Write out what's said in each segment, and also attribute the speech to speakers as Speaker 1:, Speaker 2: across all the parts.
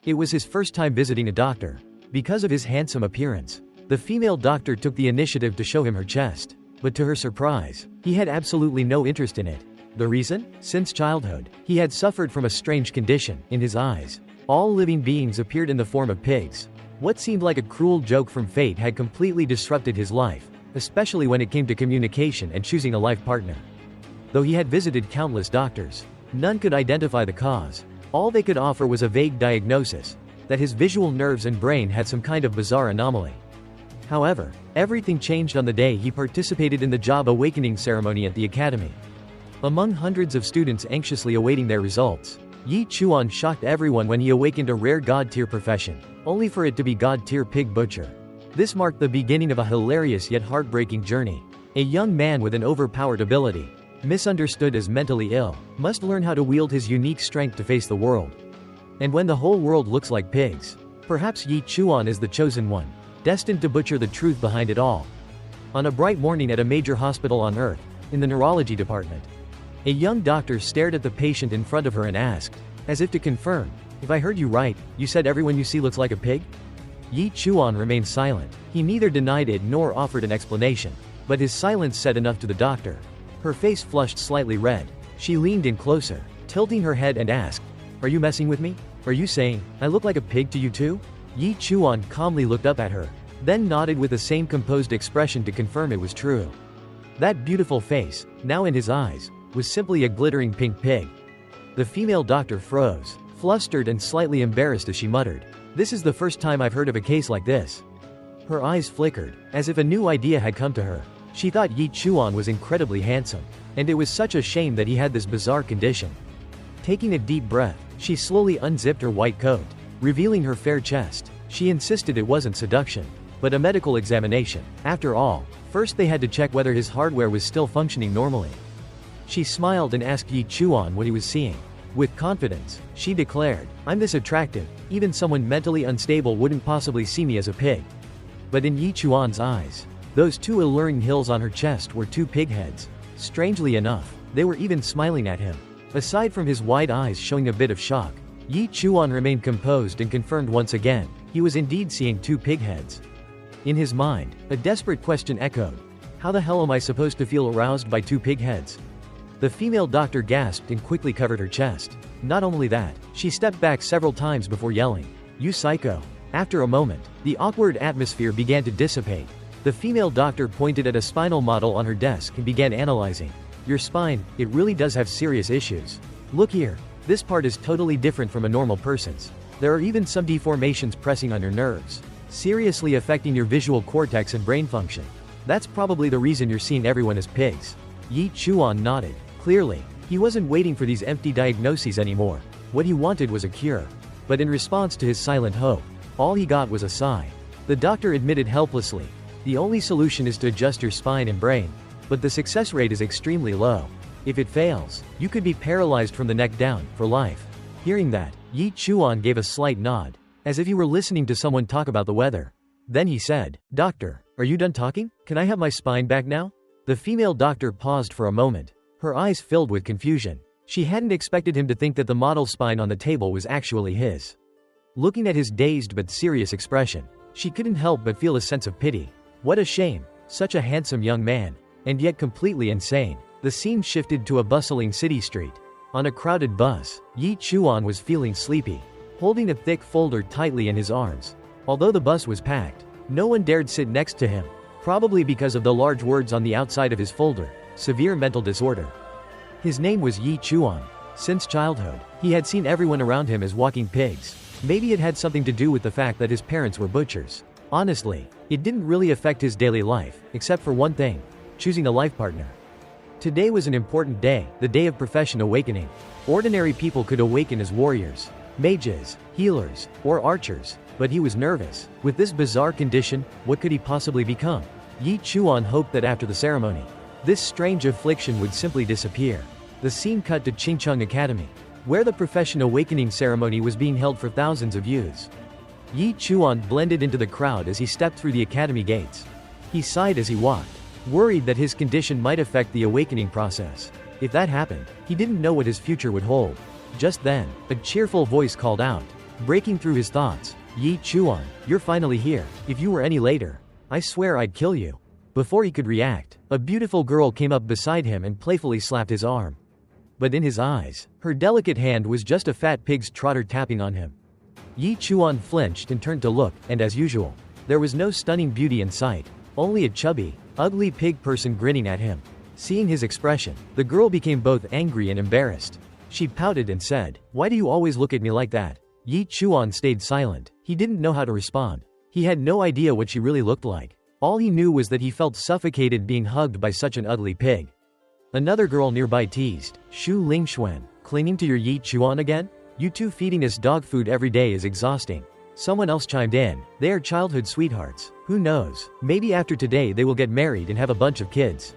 Speaker 1: It was his first time visiting a doctor. Because of his handsome appearance, the female doctor took the initiative to show him her chest. But to her surprise, he had absolutely no interest in it. The reason? Since childhood, he had suffered from a strange condition. In his eyes, all living beings appeared in the form of pigs. What seemed like a cruel joke from fate had completely disrupted his life, especially when it came to communication and choosing a life partner. Though he had visited countless doctors, none could identify the cause. All they could offer was a vague diagnosis that his visual nerves and brain had some kind of bizarre anomaly. However, everything changed on the day he participated in the job awakening ceremony at the academy. Among hundreds of students anxiously awaiting their results, Yi Chuan shocked everyone when he awakened a rare god-tier profession, only for it to be god-tier pig butcher. This marked the beginning of a hilarious yet heartbreaking journey. A young man with an overpowered ability, misunderstood as mentally ill, must learn how to wield his unique strength to face the world. And when the whole world looks like pigs, perhaps Yi Chuan is the chosen one, destined to butcher the truth behind it all. On a bright morning at a major hospital on Earth, in the neurology department, a young doctor stared at the patient in front of her and asked, as if to confirm, "If I heard you right, you said everyone you see looks like a pig?" Yi Chuan remained silent. He neither denied it nor offered an explanation. But his silence said enough to the doctor. Her face flushed slightly red. She leaned in closer, tilting her head and asked, "Are you messing with me? Are you saying, I look like a pig to you too?" Yi Chuan calmly looked up at her, then nodded with the same composed expression to confirm it was true. That beautiful face, now in his eyes, was simply a glittering pink pig. The female doctor froze, flustered and slightly embarrassed as she muttered, "This is the first time I've heard of a case like this." Her eyes flickered, as if a new idea had come to her. She thought Yi Chuan was incredibly handsome, and it was such a shame that he had this bizarre condition. Taking a deep breath, she slowly unzipped her white coat, revealing her fair chest. She insisted it wasn't seduction, but a medical examination. After all, first they had to check whether his hardware was still functioning normally. She smiled and asked Yi Chuan what he was seeing. With confidence, she declared, "I'm this attractive, even someone mentally unstable wouldn't possibly see me as a pig." But in Yi Chuan's eyes, those two alluring hills on her chest were two pig heads. Strangely enough, they were even smiling at him. Aside from his wide eyes showing a bit of shock, Yi Chuan remained composed and confirmed once again, he was indeed seeing two pig heads. In his mind, a desperate question echoed. How the hell am I supposed to feel aroused by two pig heads? The female doctor gasped and quickly covered her chest. Not only that, she stepped back several times before yelling, "You psycho!" After a moment, the awkward atmosphere began to dissipate. The female doctor pointed at a spinal model on her desk and began analyzing. "Your spine, it really does have serious issues. Look here, this part is totally different from a normal person's. There are even some deformations pressing on your nerves, seriously affecting your visual cortex and brain function. That's probably the reason you're seeing everyone as pigs." Yi Chuan nodded. Clearly, he wasn't waiting for these empty diagnoses anymore. What he wanted was a cure. But in response to his silent hope, all he got was a sigh. The doctor admitted helplessly, "The only solution is to adjust your spine and brain. But the success rate is extremely low. If it fails, you could be paralyzed from the neck down, for life." Hearing that, Yi Chuan gave a slight nod, as if he were listening to someone talk about the weather. Then he said, "Doctor, are you done talking? Can I have my spine back now?" The female doctor paused for a moment, her eyes filled with confusion. She hadn't expected him to think that the model spine on the table was actually his. Looking at his dazed but serious expression, she couldn't help but feel a sense of pity. What a shame, such a handsome young man, and yet completely insane. The scene shifted to a bustling city street. On a crowded bus, Yi Chuan was feeling sleepy, holding a thick folder tightly in his arms. Although the bus was packed, no one dared sit next to him, probably because of the large words on the outside of his folder, "Severe mental disorder." His name was Yi Chuan. Since childhood, he had seen everyone around him as walking pigs. Maybe it had something to do with the fact that his parents were butchers. Honestly, it didn't really affect his daily life, except for one thing: choosing a life partner. Today was an important day, the day of profession awakening. Ordinary people could awaken as warriors, mages, healers, or archers, but he was nervous. With this bizarre condition, what could he possibly become? Yi Chuan hoped that after the ceremony, this strange affliction would simply disappear. The scene cut to Qingcheng Academy, where the profession awakening ceremony was being held for thousands of youths. Yi Chuan blended into the crowd as he stepped through the academy gates. He sighed as he walked, worried that his condition might affect the awakening process. If that happened, he didn't know what his future would hold. Just then, a cheerful voice called out, Breaking through his thoughts, Yi Chuan, you're finally here. If you were any later, I swear I'd kill you. Before he could react, a beautiful girl came up beside him and playfully slapped his arm. But in his eyes, her delicate hand was just a fat pig's trotter tapping on him. Yi Chuan flinched and turned to look, and as usual, there was no stunning beauty in sight, only a chubby, ugly pig person grinning at him. Seeing his expression, the girl became both angry and embarrassed. She pouted and said, "Why do you always look at me like that?" Yi Chuan stayed silent. He didn't know how to respond. He had no idea what she really looked like. All he knew was that he felt suffocated being hugged by such an ugly pig. Another girl nearby teased, "Shu Lingxuan, clinging to your Yi Chuan again? You two feeding us dog food every day is exhausting." Someone else chimed in, "They are childhood sweethearts. Who knows, maybe after today they will get married and have a bunch of kids."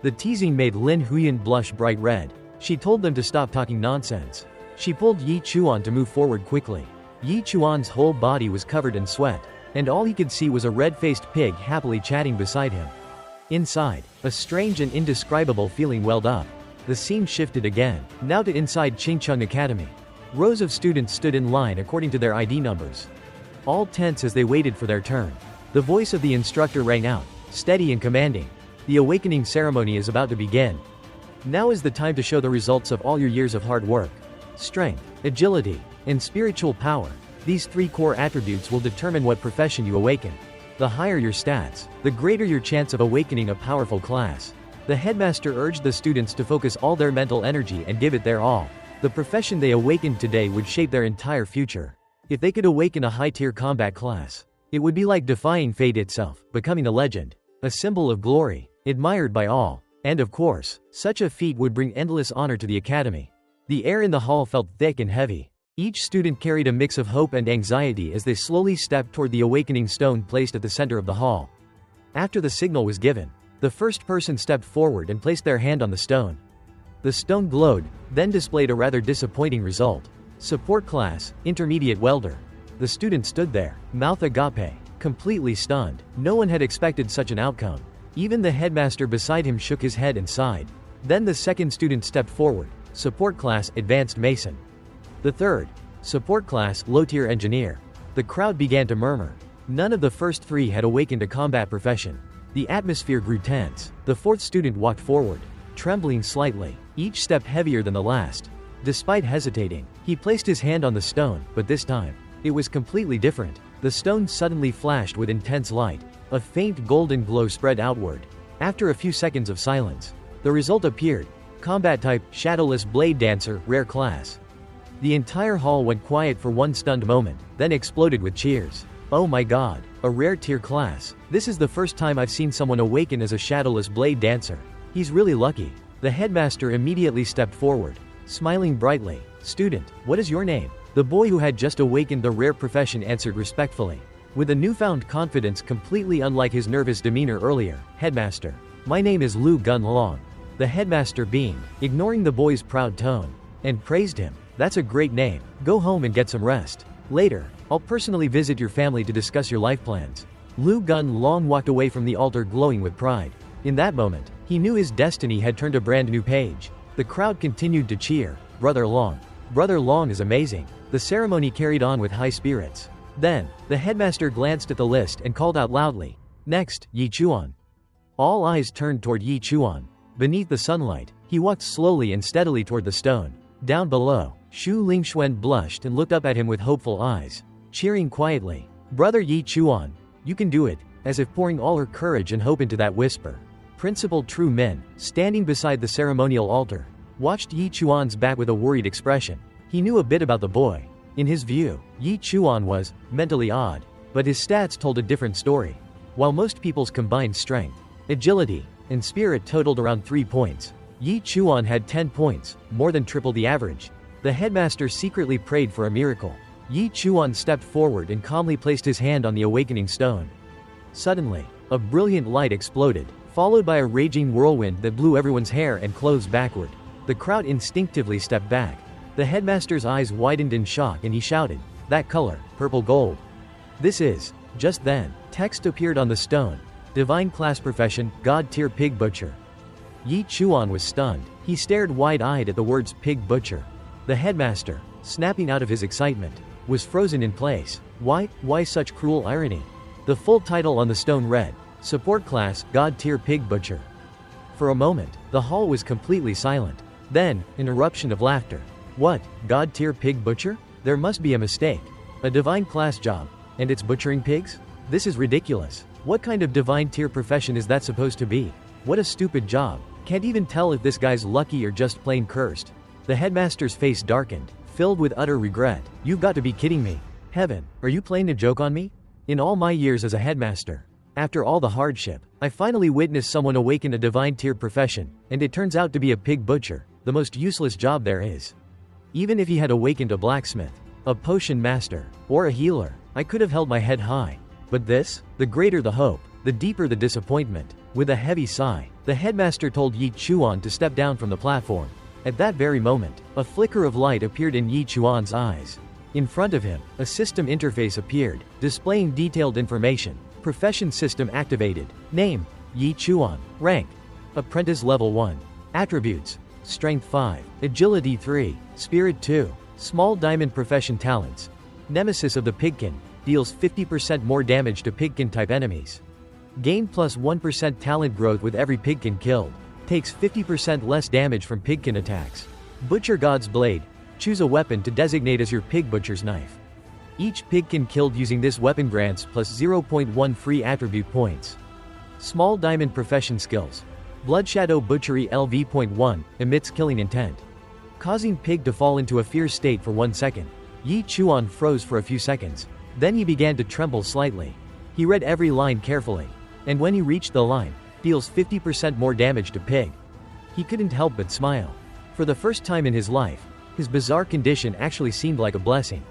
Speaker 1: The teasing made Lin Huyan blush bright red. She told them to stop talking nonsense. She pulled Yi Chuan to move forward quickly. Yi Chuan's whole body was covered in sweat, and all he could see was a red-faced pig happily chatting beside him. Inside, a strange and indescribable feeling welled up. The scene shifted again, now to inside Chingcheng Academy. Rows of students stood in line according to their ID numbers, all tense as they waited for their turn. The voice of the instructor rang out, steady and commanding. The awakening ceremony is about to begin. Now is the time to show the results of all your years of hard work. Strength, agility, and spiritual power. These three core attributes will determine what profession you awaken. The higher your stats, the greater your chance of awakening a powerful class. The headmaster urged the students to focus all their mental energy and give it their all. The profession they awakened today would shape their entire future. If they could awaken a high-tier combat class, it would be like defying fate itself, becoming a legend, a symbol of glory, admired by all. And of course, such a feat would bring endless honor to the academy. The air in the hall felt thick and heavy. Each student carried a mix of hope and anxiety as they slowly stepped toward the awakening stone placed at the center of the hall. After the signal was given, the first person stepped forward and placed their hand on the stone. The stone glowed, then displayed a rather disappointing result. Support class, intermediate welder. The student stood there, mouth agape, completely stunned. No one had expected such an outcome. Even the headmaster beside him shook his head and sighed. Then the second student stepped forward, support class, advanced mason. The third, support class, low-tier engineer. The crowd began to murmur. None of the first three had awakened a combat profession. The atmosphere grew tense. The fourth student walked forward, trembling slightly, each step heavier than the last. Despite hesitating, he placed his hand on the stone, but this time, it was completely different. The stone suddenly flashed with intense light. A faint golden glow spread outward. After a few seconds of silence, the result appeared. Combat type, Shadowless Blade Dancer, rare class. The entire hall went quiet for one stunned moment, then exploded with cheers. "Oh my god, a rare tier class. This is the first time I've seen someone awaken as a Shadowless Blade Dancer. He's really lucky." The headmaster immediately stepped forward, smiling brightly. "Student, what is your name?" The boy who had just awakened the rare profession answered respectfully, with a newfound confidence completely unlike his nervous demeanor earlier. "Headmaster, my name is Lu Gun Long." The headmaster beamed, ignoring the boy's proud tone, and praised him. "That's a great name. Go home and get some rest. Later, I'll personally visit your family to discuss your life plans." Lu Gun Long walked away from the altar glowing with pride. In that moment, he knew his destiny had turned a brand new page. The crowd continued to cheer. "Brother Long. Brother Long is amazing." The ceremony carried on with high spirits. Then, the headmaster glanced at the list and called out loudly, "Next, Yi Chuan." All eyes turned toward Yi Chuan. Beneath the sunlight, he walked slowly and steadily toward the stone. Down below, Shu Lingxuan blushed and looked up at him with hopeful eyes, cheering quietly. "Brother Yi Chuan, you can do it," as if pouring all her courage and hope into that whisper. Principal Tru Min, standing beside the ceremonial altar, watched Yi Chuan's back with a worried expression. He knew a bit about the boy. In his view, Yi Chuan was mentally odd, but his stats told a different story. While most people's combined strength, agility, and spirit totaled around 3 points, Yi Chuan had 10 points, more than triple the average. The headmaster secretly prayed for a miracle. Yi Chuan stepped forward and calmly placed his hand on the awakening stone. Suddenly, a brilliant light exploded, followed by a raging whirlwind that blew everyone's hair and clothes backward. The crowd instinctively stepped back. The headmaster's eyes widened in shock and he shouted, "That color, purple gold." This is. Just then, text appeared on the stone. Divine class profession, God tier pig butcher. Yi Chuan was stunned. He stared wide-eyed at the words pig butcher. The headmaster, snapping out of his excitement, was frozen in place. Why such cruel irony? The full title on the stone read, Support Class, God Tier Pig Butcher. For a moment, the hall was completely silent. Then, an eruption of laughter. What, God Tier Pig Butcher? There must be a mistake. A divine class job, and it's butchering pigs? This is ridiculous. What kind of divine tier profession is that supposed to be? What a stupid job. Can't even tell if this guy's lucky or just plain cursed. The headmaster's face darkened, filled with utter regret. You've got to be kidding me. Heaven, are you playing a joke on me? In all my years as a headmaster, after all the hardship, I finally witnessed someone awaken a divine tier profession, and it turns out to be a pig butcher, the most useless job there is. Even if he had awakened a blacksmith, a potion master, or a healer, I could have held my head high. But this? The greater the hope, the deeper the disappointment. With a heavy sigh, the headmaster told Yi Chuan to step down from the platform. At that very moment, a flicker of light appeared in Yi Chuan's eyes. In front of him, a system interface appeared, displaying detailed information. Profession system activated. Name, Yi Chuan. Rank, Apprentice Level 1. Attributes, Strength 5, Agility 3, Spirit 2. Small Diamond Profession Talents. Nemesis of the Pigkin, deals 50% more damage to Pigkin-type enemies. Gain plus 1% talent growth with every Pigkin killed. Takes 50% less damage from Pigkin attacks. Butcher God's Blade. Choose a weapon to designate as your Pig Butcher's Knife. Each Pigkin killed using this weapon grants plus 0.1 free attribute points. Small Diamond Profession Skills. Bloodshadow Butchery LV.1, emits killing intent, causing Pig to fall into a fear state for 1 second. Yi Chuan froze for a few seconds. Then he began to tremble slightly. He read every line carefully. And when he reached the line, deals 50% more damage to Pig. He couldn't help but smile. For the first time in his life, his bizarre condition actually seemed like a blessing.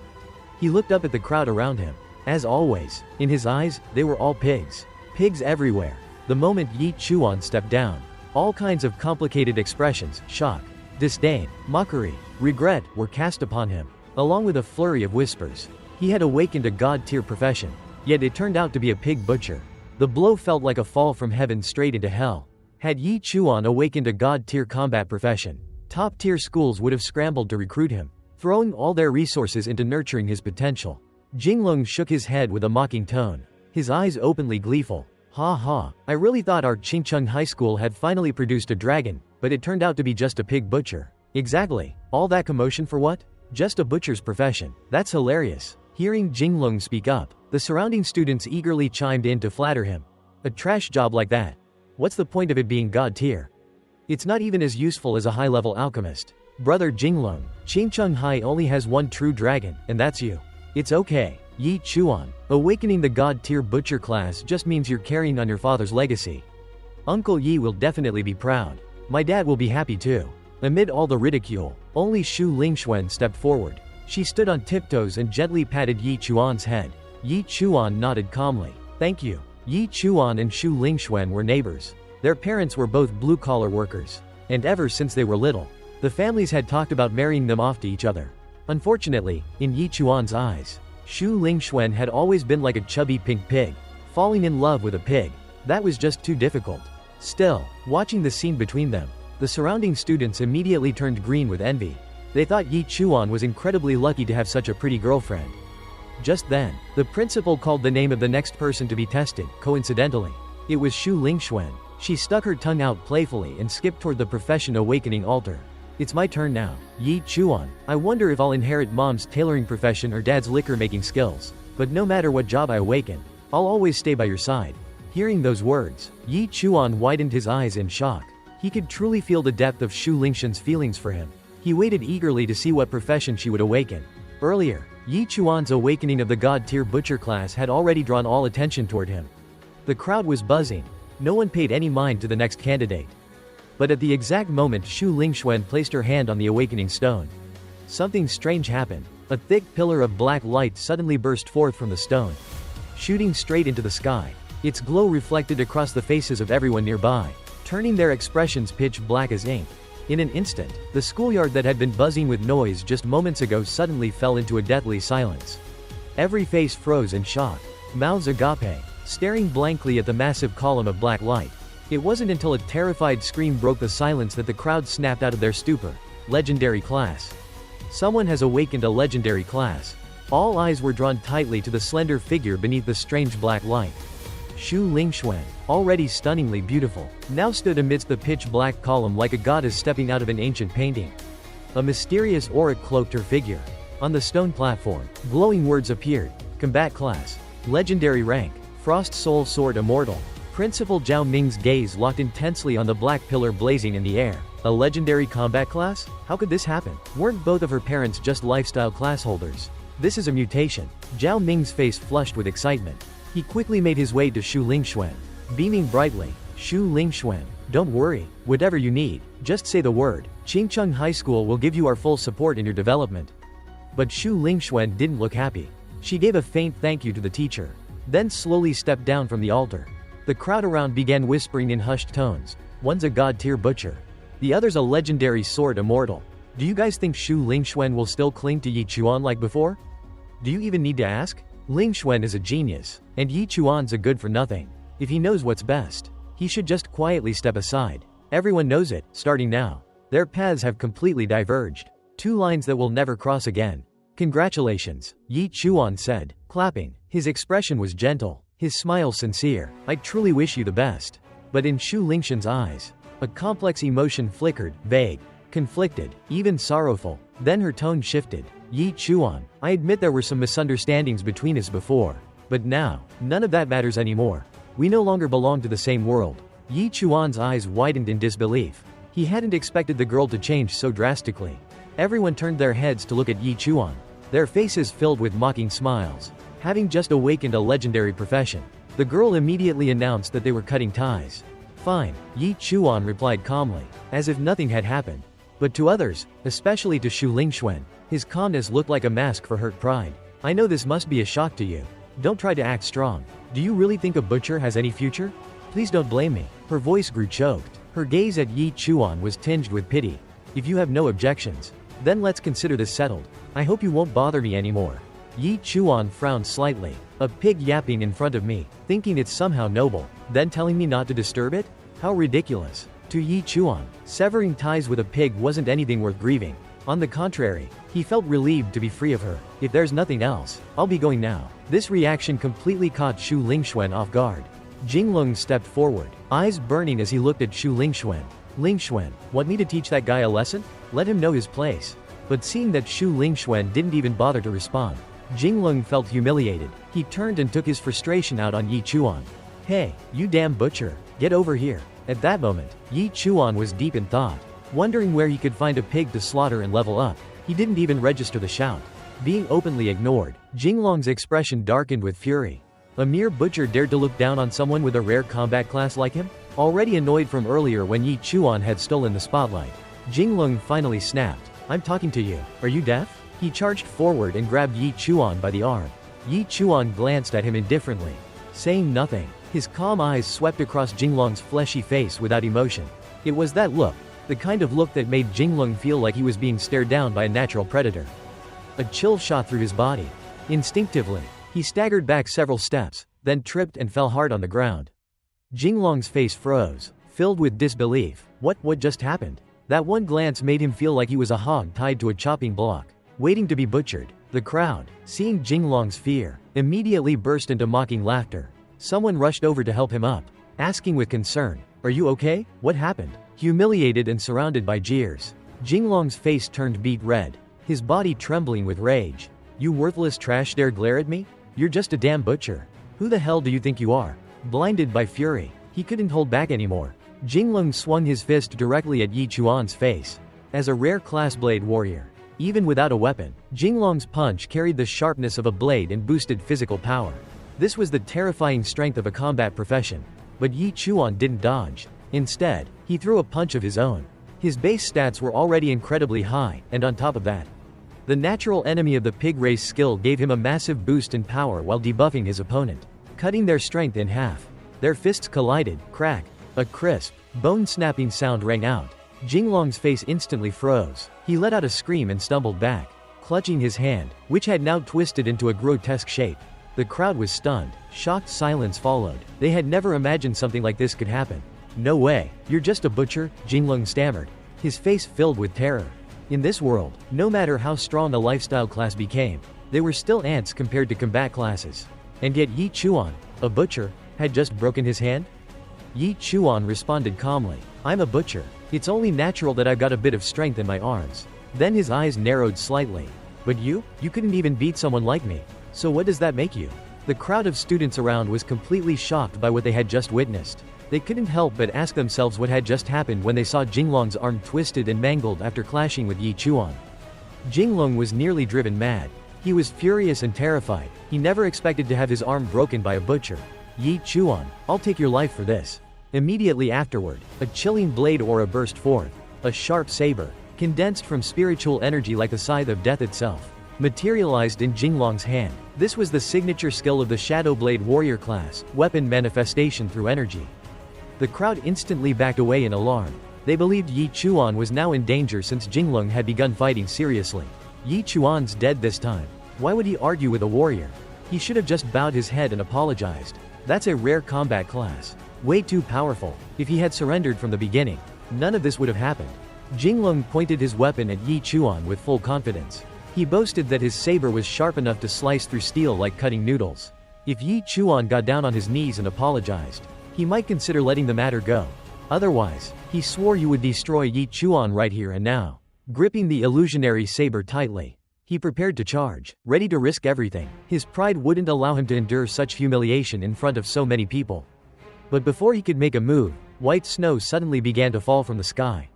Speaker 1: He looked up at the crowd around him. As always, in his eyes, they were all pigs. Pigs everywhere. The moment Yi Chuan stepped down, all kinds of complicated expressions, shock, disdain, mockery, regret, were cast upon him, along with a flurry of whispers. He had awakened a god-tier profession, yet it turned out to be a pig butcher. The blow felt like a fall from heaven straight into hell. Had Yi Chuan awakened a god-tier combat profession, top-tier schools would have scrambled to recruit him, throwing all their resources into nurturing his potential. Jinglong shook his head with a mocking tone, his eyes openly gleeful. Ha ha, I really thought our Qingcheng High School had finally produced a dragon, but it turned out to be just a pig butcher. Exactly. All that commotion for what? Just a butcher's profession. That's hilarious. Hearing Jinglong speak up, the surrounding students eagerly chimed in to flatter him. A trash job like that. What's the point of it being god tier? It's not even as useful as a high-level alchemist. Brother Jinglong, Qingcheng High only has one true dragon, and that's you. It's okay, Yi Chuan. Awakening the god-tier butcher class just means you're carrying on your father's legacy. Uncle Yi will definitely be proud. My dad will be happy too. Amid all the ridicule, only Shu Lingxuan stepped forward. She stood on tiptoes and gently patted Yi Chuan's head. Yi Chuan nodded calmly. Thank you. Yi Chuan and Shu Lingxuan were neighbors. Their parents were both blue-collar workers. And ever since they were little, the families had talked about marrying them off to each other. Unfortunately, in Yi Chuan's eyes, Shu Lingxuan had always been like a chubby pink pig. Falling in love with a pig, that was just too difficult. Still, watching the scene between them, the surrounding students immediately turned green with envy. They thought Yi Chuan was incredibly lucky to have such a pretty girlfriend. Just then, the principal called the name of the next person to be tested. Coincidentally, it was Shu Lingxuan. She stuck her tongue out playfully and skipped toward the profession awakening altar. It's my turn now. Yi Chuan. I wonder if I'll inherit mom's tailoring profession or dad's liquor-making skills. But no matter what job I awaken, I'll always stay by your side. Hearing those words, Yi Chuan widened his eyes in shock. He could truly feel the depth of Shu Lingxuan's feelings for him. He waited eagerly to see what profession she would awaken. Earlier, Yi Chuan's awakening of the god-tier butcher class had already drawn all attention toward him. The crowd was buzzing. No one paid any mind to the next candidate. But at the exact moment Shu Lingxuan placed her hand on the awakening stone, something strange happened. A thick pillar of black light suddenly burst forth from the stone, shooting straight into the sky. Its glow reflected across the faces of everyone nearby, turning their expressions pitch black as ink. In an instant, the schoolyard that had been buzzing with noise just moments ago suddenly fell into a deathly silence. Every face froze in shock, mouths agape, staring blankly at the massive column of black light. It wasn't until a terrified scream broke the silence that the crowd snapped out of their stupor. Legendary class. Someone has awakened a legendary class. All eyes were drawn tightly to the slender figure beneath the strange black light. Xu Lingxuan, already stunningly beautiful, now stood amidst the pitch-black column like a goddess stepping out of an ancient painting. A mysterious aura cloaked her figure. On the stone platform, glowing words appeared: Combat Class, Legendary Rank, Frost Soul Sword Immortal. Principal Zhao Ming's gaze locked intensely on the black pillar blazing in the air. A legendary combat class? How could this happen? Weren't both of her parents just lifestyle class holders? This is a mutation. Zhao Ming's face flushed with excitement. He quickly made his way to Xu Lingxuan. Beaming brightly, Xu Lingxuan, don't worry, whatever you need, just say the word. Qingcheng High School will give you our full support in your development. But Xu Lingxuan didn't look happy. She gave a faint thank you to the teacher, then slowly stepped down from the altar. The crowd around began whispering in hushed tones. One's a god-tier butcher. The other's a legendary sword immortal. Do you guys think Xu Lingxuan will still cling to Yi Chuan like before? Do you even need to ask? Lingxuan is a genius, and Yi Chuan's a good for nothing. If he knows what's best, he should just quietly step aside. Everyone knows it, starting now. Their paths have completely diverged. Two lines that will never cross again. Congratulations, Yi Chuan said, clapping. His expression was gentle, his smile sincere. I truly wish you the best. But in Xu Lingxuan's eyes, a complex emotion flickered, vague, conflicted, even sorrowful. Then her tone shifted. Yi Chuan, I admit there were some misunderstandings between us before. But now, none of that matters anymore. We no longer belong to the same world. Yi Chuan's eyes widened in disbelief. He hadn't expected the girl to change so drastically. Everyone turned their heads to look at Yi Chuan, their faces filled with mocking smiles. Having just awakened a legendary profession, the girl immediately announced that they were cutting ties. Fine, Yi Chuan replied calmly, as if nothing had happened. But to others, especially to Xu Lingxuan, his calmness looked like a mask for hurt pride. I know this must be a shock to you. Don't try to act strong. Do you really think a butcher has any future? Please don't blame me. Her voice grew choked. Her gaze at Yi Chuan was tinged with pity. If you have no objections, then let's consider this settled. I hope you won't bother me anymore. Yi Chuan frowned slightly. A pig yapping in front of me, thinking it's somehow noble, then telling me not to disturb it? How ridiculous. To Yi Chuan, severing ties with a pig wasn't anything worth grieving. On the contrary, he felt relieved to be free of her. If there's nothing else, I'll be going now. This reaction completely caught Xu Lingxuan off guard. Jinglong stepped forward, eyes burning as he looked at Xu Lingxuan. Lingxuan, want me to teach that guy a lesson? Let him know his place. But seeing that Xu Lingxuan didn't even bother to respond, Jinglong felt humiliated. He turned and took his frustration out on Yi Chuan. Hey, you damn butcher, get over here. At that moment, Yi Chuan was deep in thought, wondering where he could find a pig to slaughter and level up. He didn't even register the shout. Being openly ignored, Jinglong's expression darkened with fury. A mere butcher dared to look down on someone with a rare combat class like him? Already annoyed from earlier when Yi Chuan had stolen the spotlight, Jinglong finally snapped. I'm talking to you. Are you deaf? He charged forward and grabbed Yi Chuan by the arm. Yi Chuan glanced at him indifferently, saying nothing. His calm eyes swept across Jinglong's fleshy face without emotion. It was that look, the kind of look that made Jinglong feel like he was being stared down by a natural predator. A chill shot through his body. Instinctively, he staggered back several steps, then tripped and fell hard on the ground. Jinglong's face froze, filled with disbelief. What just happened? That one glance made him feel like he was a hog tied to a chopping block, waiting to be butchered. The crowd, seeing Jinglong's fear, immediately burst into mocking laughter. Someone rushed over to help him up, asking with concern, "Are you okay? What happened?" Humiliated and surrounded by jeers, Jinglong's face turned beet red, his body trembling with rage. "You worthless trash dare glare at me? You're just a damn butcher. Who the hell do you think you are?" Blinded by fury, he couldn't hold back anymore. Jinglong swung his fist directly at Yi Chuan's face. As a rare class blade warrior, even without a weapon, Jinglong's punch carried the sharpness of a blade and boosted physical power. This was the terrifying strength of a combat profession. But Yi Chuan didn't dodge. Instead, he threw a punch of his own. His base stats were already incredibly high, and on top of that, the natural enemy of the pig race skill gave him a massive boost in power while debuffing his opponent, cutting their strength in half. Their fists collided, crack. A crisp, bone-snapping sound rang out. Jinglong's face instantly froze. He let out a scream and stumbled back, clutching his hand, which had now twisted into a grotesque shape. The crowd was stunned. Shocked silence followed. They had never imagined something like this could happen. "No way, you're just a butcher," Jinglong stammered, his face filled with terror. In this world, no matter how strong a lifestyle class became, They were still ants compared to combat classes. And yet Yi Chuan, a butcher, had just broken his hand? Yi Chuan responded calmly, "I'm a butcher. It's only natural that I've got a bit of strength in my arms." Then his eyes narrowed slightly. "But you couldn't even beat someone like me. So what does that make you?" The crowd of students around was completely shocked by what they had just witnessed. They couldn't help but ask themselves what had just happened when they saw Jinglong's arm twisted and mangled after clashing with Yi Chuan. Jinglong was nearly driven mad. He was furious and terrified. He never expected to have his arm broken by a butcher. "Yi Chuan, I'll take your life for this." Immediately afterward, a chilling blade aura burst forth. A sharp saber, condensed from spiritual energy like the scythe of death itself, materialized in Jinglong's hand. This was the signature skill of the Shadow Blade Warrior class, weapon manifestation through energy. The crowd instantly backed away in alarm. They believed Yi Chuan was now in danger since Jinglong had begun fighting seriously. Yi Chuan's dead this time. Why would he argue with a warrior? He should have just bowed his head and apologized. That's a rare combat class. Way too powerful. If he had surrendered from the beginning, none of this would have happened. Jinglong pointed his weapon at Yi Chuan with full confidence. He boasted that his saber was sharp enough to slice through steel like cutting noodles. If Yi Chuan got down on his knees and apologized, he might consider letting the matter go. Otherwise, he swore you would destroy Yi Chuan right here and now. Gripping the illusionary saber tightly, he prepared to charge, ready to risk everything. His pride wouldn't allow him to endure such humiliation in front of so many people. But before he could make a move, white snow suddenly began to fall from the sky.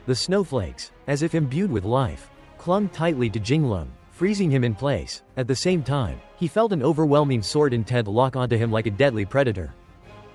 Speaker 1: The snowflakes, as if imbued with life, clung tightly to Jinglong, freezing him in place. At the same time, he felt an overwhelming sword intent lock onto him like a deadly predator.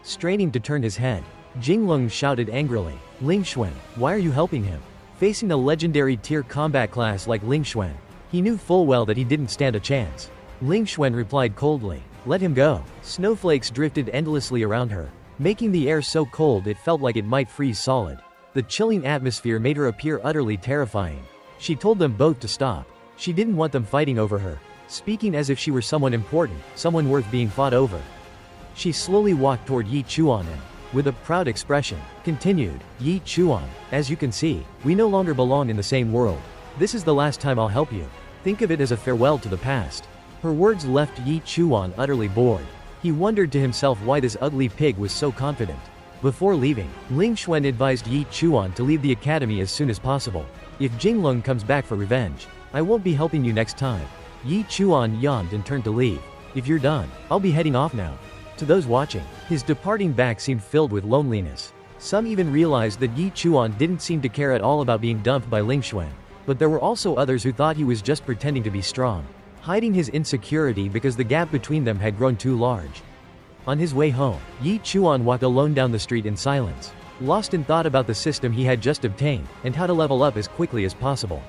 Speaker 1: Straining to turn his head, Jinglong shouted angrily, "Ling Xuan, why are you helping him?" Facing a legendary tier combat class like Ling Xuan, he knew full well that he didn't stand a chance. Ling Xuan replied coldly, "Let him go." Snowflakes drifted endlessly around her, making the air so cold it felt like it might freeze solid. The chilling atmosphere made her appear utterly terrifying. She told them both to stop. She didn't want them fighting over her, speaking as if she were someone important, someone worth being fought over. She slowly walked toward Yi Chuan and, with a proud expression, continued, "Yi Chuan, as you can see, we no longer belong in the same world. This is the last time I'll help you. Think of it as a farewell to the past." Her words left Yi Chuan utterly bored. He wondered to himself why this ugly pig was so confident. Before leaving, Ling Xuan advised Yi Chuan to leave the academy as soon as possible. "If Jinglong comes back for revenge, I won't be helping you next time." Yi Chuan yawned and turned to leave. "If you're done, I'll be heading off now." To those watching, his departing back seemed filled with loneliness. Some even realized that Yi Chuan didn't seem to care at all about being dumped by Ling Xuan. But there were also others who thought he was just pretending to be strong, hiding his insecurity because the gap between them had grown too large. On his way home, Yi Chuan walked alone down the street in silence, lost in thought about the system he had just obtained, and how to level up as quickly as possible.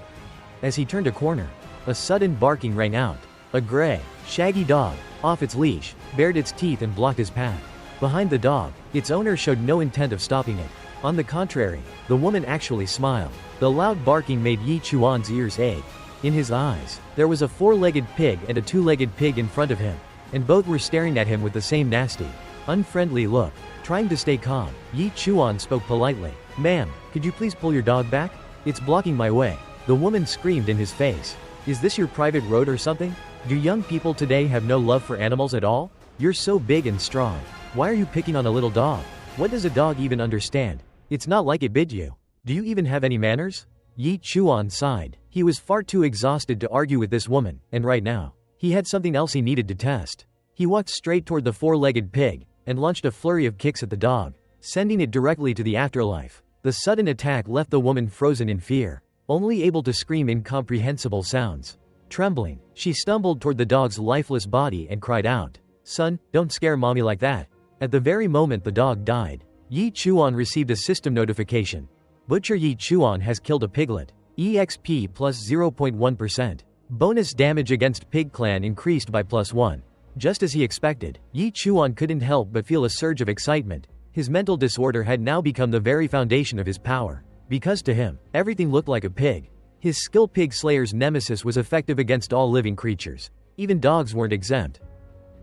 Speaker 1: As he turned a corner, a sudden barking rang out. A gray, shaggy dog, off its leash, bared its teeth and blocked his path. Behind the dog, its owner showed no intent of stopping it. On the contrary, the woman actually smiled. The loud barking made Yi Chuan's ears ache. In his eyes, there was a four-legged pig and a two-legged pig in front of him, and both were staring at him with the same nasty, unfriendly look. Trying to stay calm, Yi Chuan spoke politely. "Ma'am, could you please pull your dog back? It's blocking my way." The woman screamed in his face. "Is this your private road or something? Do young people today have no love for animals at all? You're so big and strong. Why are you picking on a little dog? What does a dog even understand? It's not like it bit you. Do you even have any manners?" Yi Chuan sighed. He was far too exhausted to argue with this woman, and right now, he had something else he needed to test. He walked straight toward the four-legged pig, and launched a flurry of kicks at the dog, sending it directly to the afterlife. The sudden attack left the woman frozen in fear, only able to scream incomprehensible sounds. Trembling, she stumbled toward the dog's lifeless body and cried out, "Son, don't scare mommy like that." At the very moment the dog died, Yi Chuan received a system notification. Butcher Yi Chuan has killed a piglet. EXP plus 0.1%. Bonus damage against Pig Clan increased by +1. Just as he expected, Yi Chuan couldn't help but feel a surge of excitement. His mental disorder had now become the very foundation of his power. Because to him, everything looked like a pig. His skill Pig Slayer's nemesis was effective against all living creatures. Even dogs weren't exempt.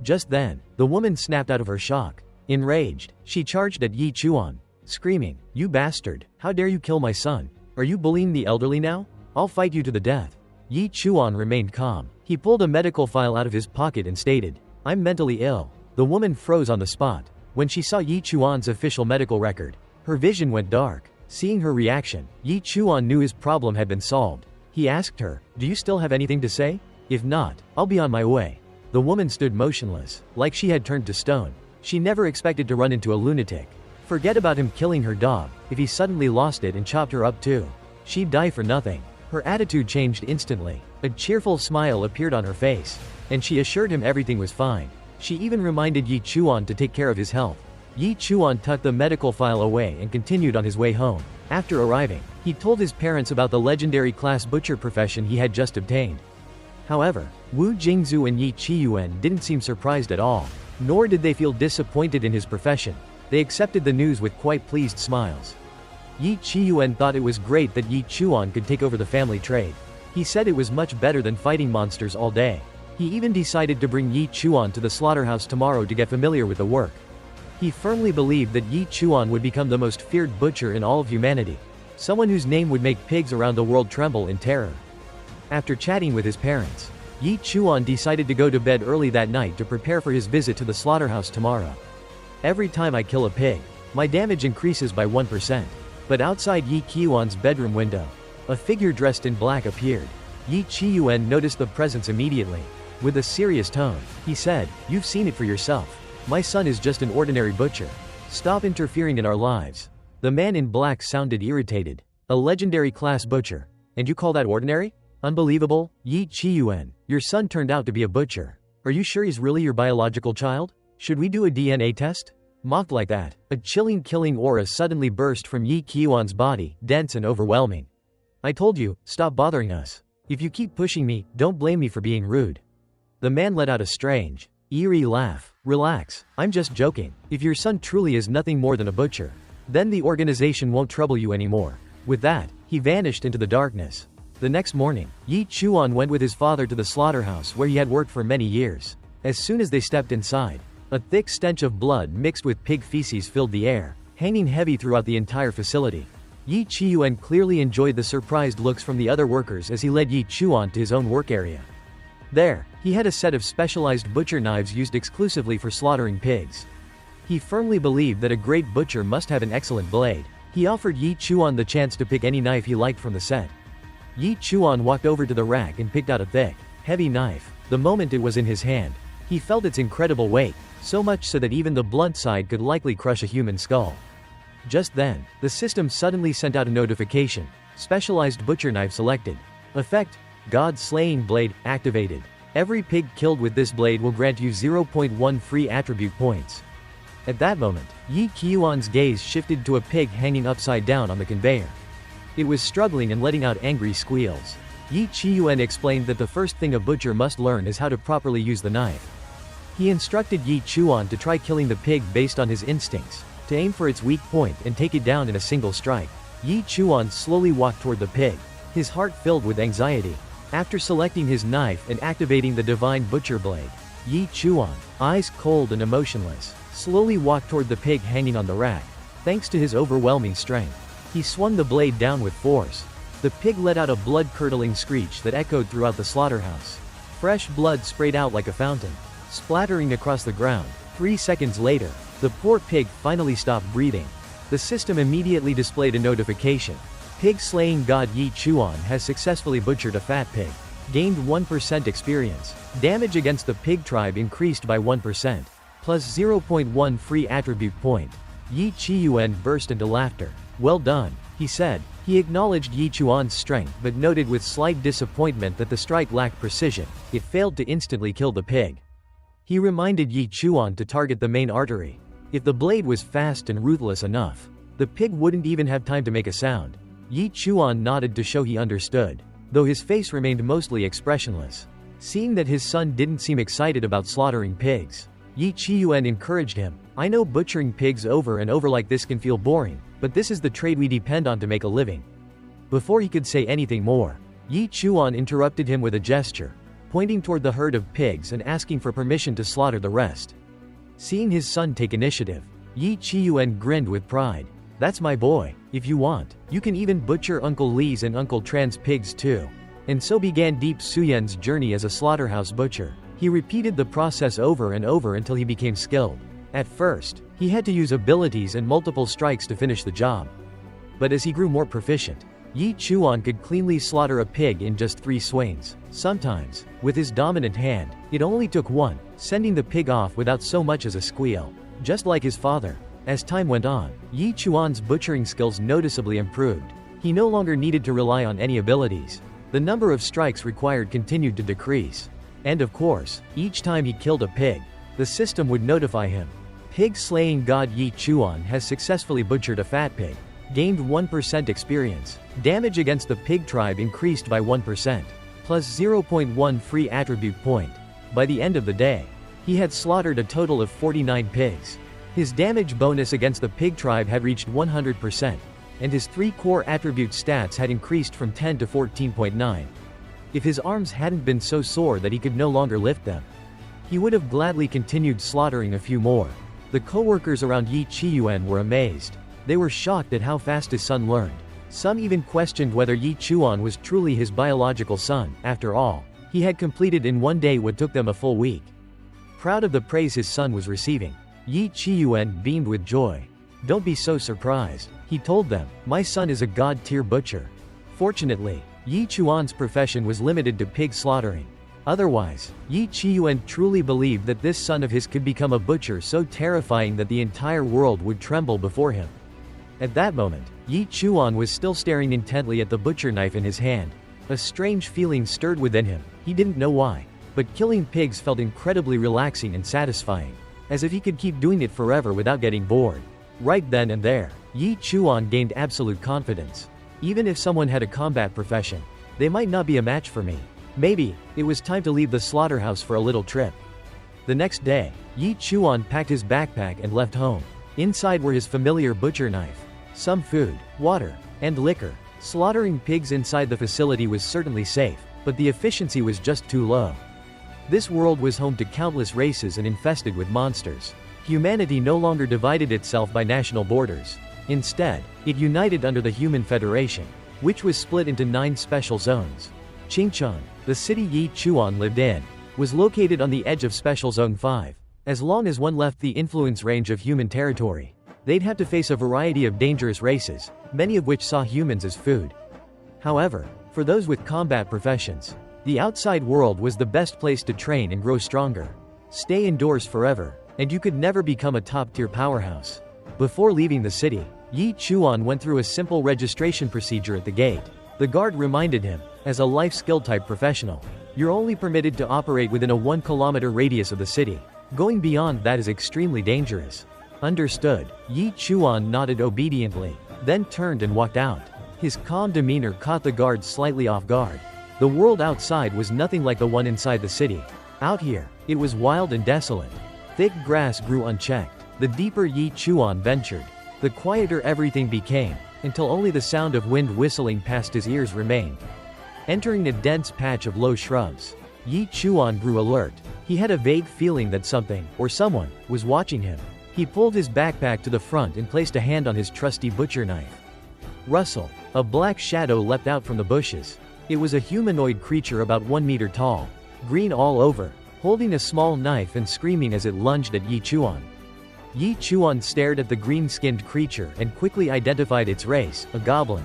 Speaker 1: Just then, the woman snapped out of her shock. Enraged, she charged at Yi Chuan, screaming, "You bastard! How dare you kill my son? Are you bullying the elderly now? I'll fight you to the death." Yi Chuan remained calm. He pulled a medical file out of his pocket and stated, "I'm mentally ill." The woman froze on the spot. When she saw Yi Chuan's official medical record, her vision went dark. Seeing her reaction, Yi Chuan knew his problem had been solved. He asked her, "Do you still have anything to say? If not, I'll be on my way." The woman stood motionless, like she had turned to stone. She never expected to run into a lunatic. Forget about him killing her dog. If he suddenly lost it and chopped her up too, she'd die for nothing. Her attitude changed instantly. A cheerful smile appeared on her face, and she assured him everything was fine. She even reminded Yi Chuan to take care of his health. Yi Chuan tucked the medical file away and continued on his way home. After arriving, he told his parents about the legendary class butcher profession he had just obtained. However, Wu Jingzhu and Yi Qiyuan didn't seem surprised at all, nor did they feel disappointed in his profession. They accepted the news with quite pleased smiles. Yi Qiyuan thought it was great that Yi Chuan could take over the family trade. He said it was much better than fighting monsters all day. He even decided to bring Yi Chuan to the slaughterhouse tomorrow to get familiar with the work. He firmly believed that Yi Chuan would become the most feared butcher in all of humanity, someone whose name would make pigs around the world tremble in terror. After chatting with his parents, Yi Chuan decided to go to bed early that night to prepare for his visit to the slaughterhouse tomorrow. "Every time I kill a pig, my damage increases by 1%. But outside Yi Qiuan's bedroom window, a figure dressed in black appeared. Yi Qiyuan noticed the presence immediately. With a serious tone, he said, "You've seen it for yourself. My son is just an ordinary butcher. Stop interfering in our lives." The man in black sounded irritated. "A legendary class butcher. And you call that ordinary? Unbelievable, Yi Qiyuan. Your son turned out to be a butcher. Are you sure he's really your biological child? Should we do a DNA test?" Mocked like that, a chilling killing aura suddenly burst from Yi Qiuan's body, dense and overwhelming. "I told you, stop bothering us. If you keep pushing me, don't blame me for being rude." The man let out a strange, eerie laugh. "Relax, I'm just joking. If your son truly is nothing more than a butcher, then the organization won't trouble you anymore." With that, he vanished into the darkness. The next morning, Yi Chuan went with his father to the slaughterhouse where he had worked for many years. As soon as they stepped inside, a thick stench of blood mixed with pig feces filled the air, hanging heavy throughout the entire facility. Yi Qiyuan clearly enjoyed the surprised looks from the other workers as he led Yi Chuan to his own work area. There, he had a set of specialized butcher knives used exclusively for slaughtering pigs. He firmly believed that a great butcher must have an excellent blade. He offered Yi Chuan the chance to pick any knife he liked from the set. Yi Chuan walked over to the rack and picked out a thick, heavy knife. The moment it was in his hand, he felt its incredible weight, so much so that even the blunt side could likely crush a human skull. Just then, the system suddenly sent out a notification. Specialized butcher knife selected. Effect: God-slaying blade activated. Every pig killed with this blade will grant you 0.1 free attribute points. At that moment, Yi Qiuan's gaze shifted to a pig hanging upside down on the conveyor. It was struggling and letting out angry squeals. Yi Qiuan explained that the first thing a butcher must learn is how to properly use the knife. He instructed Yi Chuan to try killing the pig based on his instincts, to aim for its weak point and take it down in a single strike. Yi Chuan slowly walked toward the pig, his heart filled with anxiety. After selecting his knife and activating the divine butcher blade, Yi Chuan, eyes cold and emotionless, slowly walked toward the pig hanging on the rack. Thanks to his overwhelming strength, he swung the blade down with force. The pig let out a blood-curdling screech that echoed throughout the slaughterhouse. Fresh blood sprayed out like a fountain, splattering across the ground. 3 seconds later, the poor pig finally stopped breathing. The system immediately displayed a notification. Pig-slaying god Yi Chuan has successfully butchered a fat pig. Gained 1% experience. Damage against the pig tribe increased by 1%. Plus 0.1 free attribute point. Yi Qiyuan burst into laughter. "Well done," he said. He acknowledged Yi Chuan's strength but noted with slight disappointment that the strike lacked precision. It failed to instantly kill the pig. He reminded Yi Chuan to target the main artery. If the blade was fast and ruthless enough, the pig wouldn't even have time to make a sound. Yi Chuan nodded to show he understood, though his face remained mostly expressionless. Seeing that his son didn't seem excited about slaughtering pigs, Yi Qiyuan encouraged him. "I know butchering pigs over and over like this can feel boring, but this is the trade we depend on to make a living." Before he could say anything more, Yi Chuan interrupted him with a gesture, pointing toward the herd of pigs and asking for permission to slaughter the rest. Seeing his son take initiative, Yi Qiyuan grinned with pride. "That's my boy. If you want, you can even butcher Uncle Lee's and Uncle Tran's pigs too." And so began Deep Suyen's journey as a slaughterhouse butcher. He repeated the process over and over until he became skilled. At first, he had to use abilities and multiple strikes to finish the job. But as he grew more proficient, Yi Chuan could cleanly slaughter a pig in just 3 swings. Sometimes, with his dominant hand, it only took one, sending the pig off without so much as a squeal. Just like his father. As time went on, Yi Chuan's butchering skills noticeably improved. He no longer needed to rely on any abilities. The number of strikes required continued to decrease. And of course, each time he killed a pig, the system would notify him. Pig-slaying god Yi Chuan has successfully butchered a fat pig. Gained 1% experience. Damage against the pig tribe increased by 1%. Plus 0.1 free attribute point. By the end of the day, he had slaughtered a total of 49 pigs. His damage bonus against the pig tribe had reached 100%, and his 3 core attribute stats had increased from 10 to 14.9. If his arms hadn't been so sore that he could no longer lift them, he would have gladly continued slaughtering a few more. The co-workers around Yi Chiyuan were amazed. They were shocked at how fast his son learned. Some even questioned whether Yi Chuan was truly his biological son. After all, he had completed in one day what took them a full week. Proud of the praise his son was receiving, Yi Chiyuan beamed with joy. "Don't be so surprised," he told them. "My son is a god-tier butcher." Fortunately, Yi Chuan's profession was limited to pig slaughtering. Otherwise, Yi Chiyuan truly believed that this son of his could become a butcher so terrifying that the entire world would tremble before him. At that moment, Yi Chuan was still staring intently at the butcher knife in his hand. A strange feeling stirred within him, he didn't know why. But killing pigs felt incredibly relaxing and satisfying. As if he could keep doing it forever without getting bored. Right then and there, Yi Chuan gained absolute confidence. Even if someone had a combat profession, they might not be a match for me. Maybe, it was time to leave the slaughterhouse for a little trip. The next day, Yi Chuan packed his backpack and left home. Inside were his familiar butcher knife, some food, water, and liquor. Slaughtering pigs inside the facility was certainly safe, but the efficiency was just too low. This world was home to countless races and infested with monsters. Humanity no longer divided itself by national borders. Instead, it united under the Human Federation, which was split into 9 special zones. Qingcheng, the city Yi Chuan lived in, was located on the edge of Special Zone 5. As long as one left the influence range of human territory, they'd have to face a variety of dangerous races, many of which saw humans as food. However, for those with combat professions, the outside world was the best place to train and grow stronger. Stay indoors forever, and you could never become a top-tier powerhouse. Before leaving the city, Yi Chuan went through a simple registration procedure at the gate. The guard reminded him, as a life skill type professional, you're only permitted to operate within a 1-kilometer radius of the city. Going beyond that is extremely dangerous. Understood. Yi Chuan nodded obediently, then turned and walked out. His calm demeanor caught the guards slightly off guard. The world outside was nothing like the one inside the city. Out here, it was wild and desolate. Thick grass grew unchecked. The deeper Yi Chuan ventured, the quieter everything became, until only the sound of wind whistling past his ears remained. Entering a dense patch of low shrubs, Yi Chuan grew alert. He had a vague feeling that something, or someone, was watching him. He pulled his backpack to the front and placed a hand on his trusty butcher knife. Rustle. A black shadow leapt out from the bushes. It was a humanoid creature about 1 meter tall, green all over, holding a small knife and screaming as it lunged at Yi Chuan. Yi Chuan stared at the green-skinned creature and quickly identified its race, a goblin.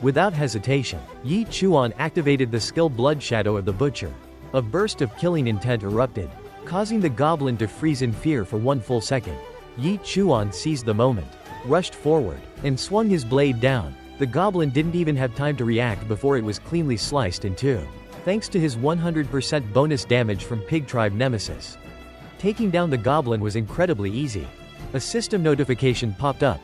Speaker 1: Without hesitation, Yi Chuan activated the skill Blood Shadow of the Butcher. A burst of killing intent erupted, causing the goblin to freeze in fear for 1 full second. Yi Chuan seized the moment, rushed forward, and swung his blade down. The goblin didn't even have time to react before it was cleanly sliced in 2. Thanks to his 100% bonus damage from Pig Tribe Nemesis, taking down the goblin was incredibly easy. A system notification popped up.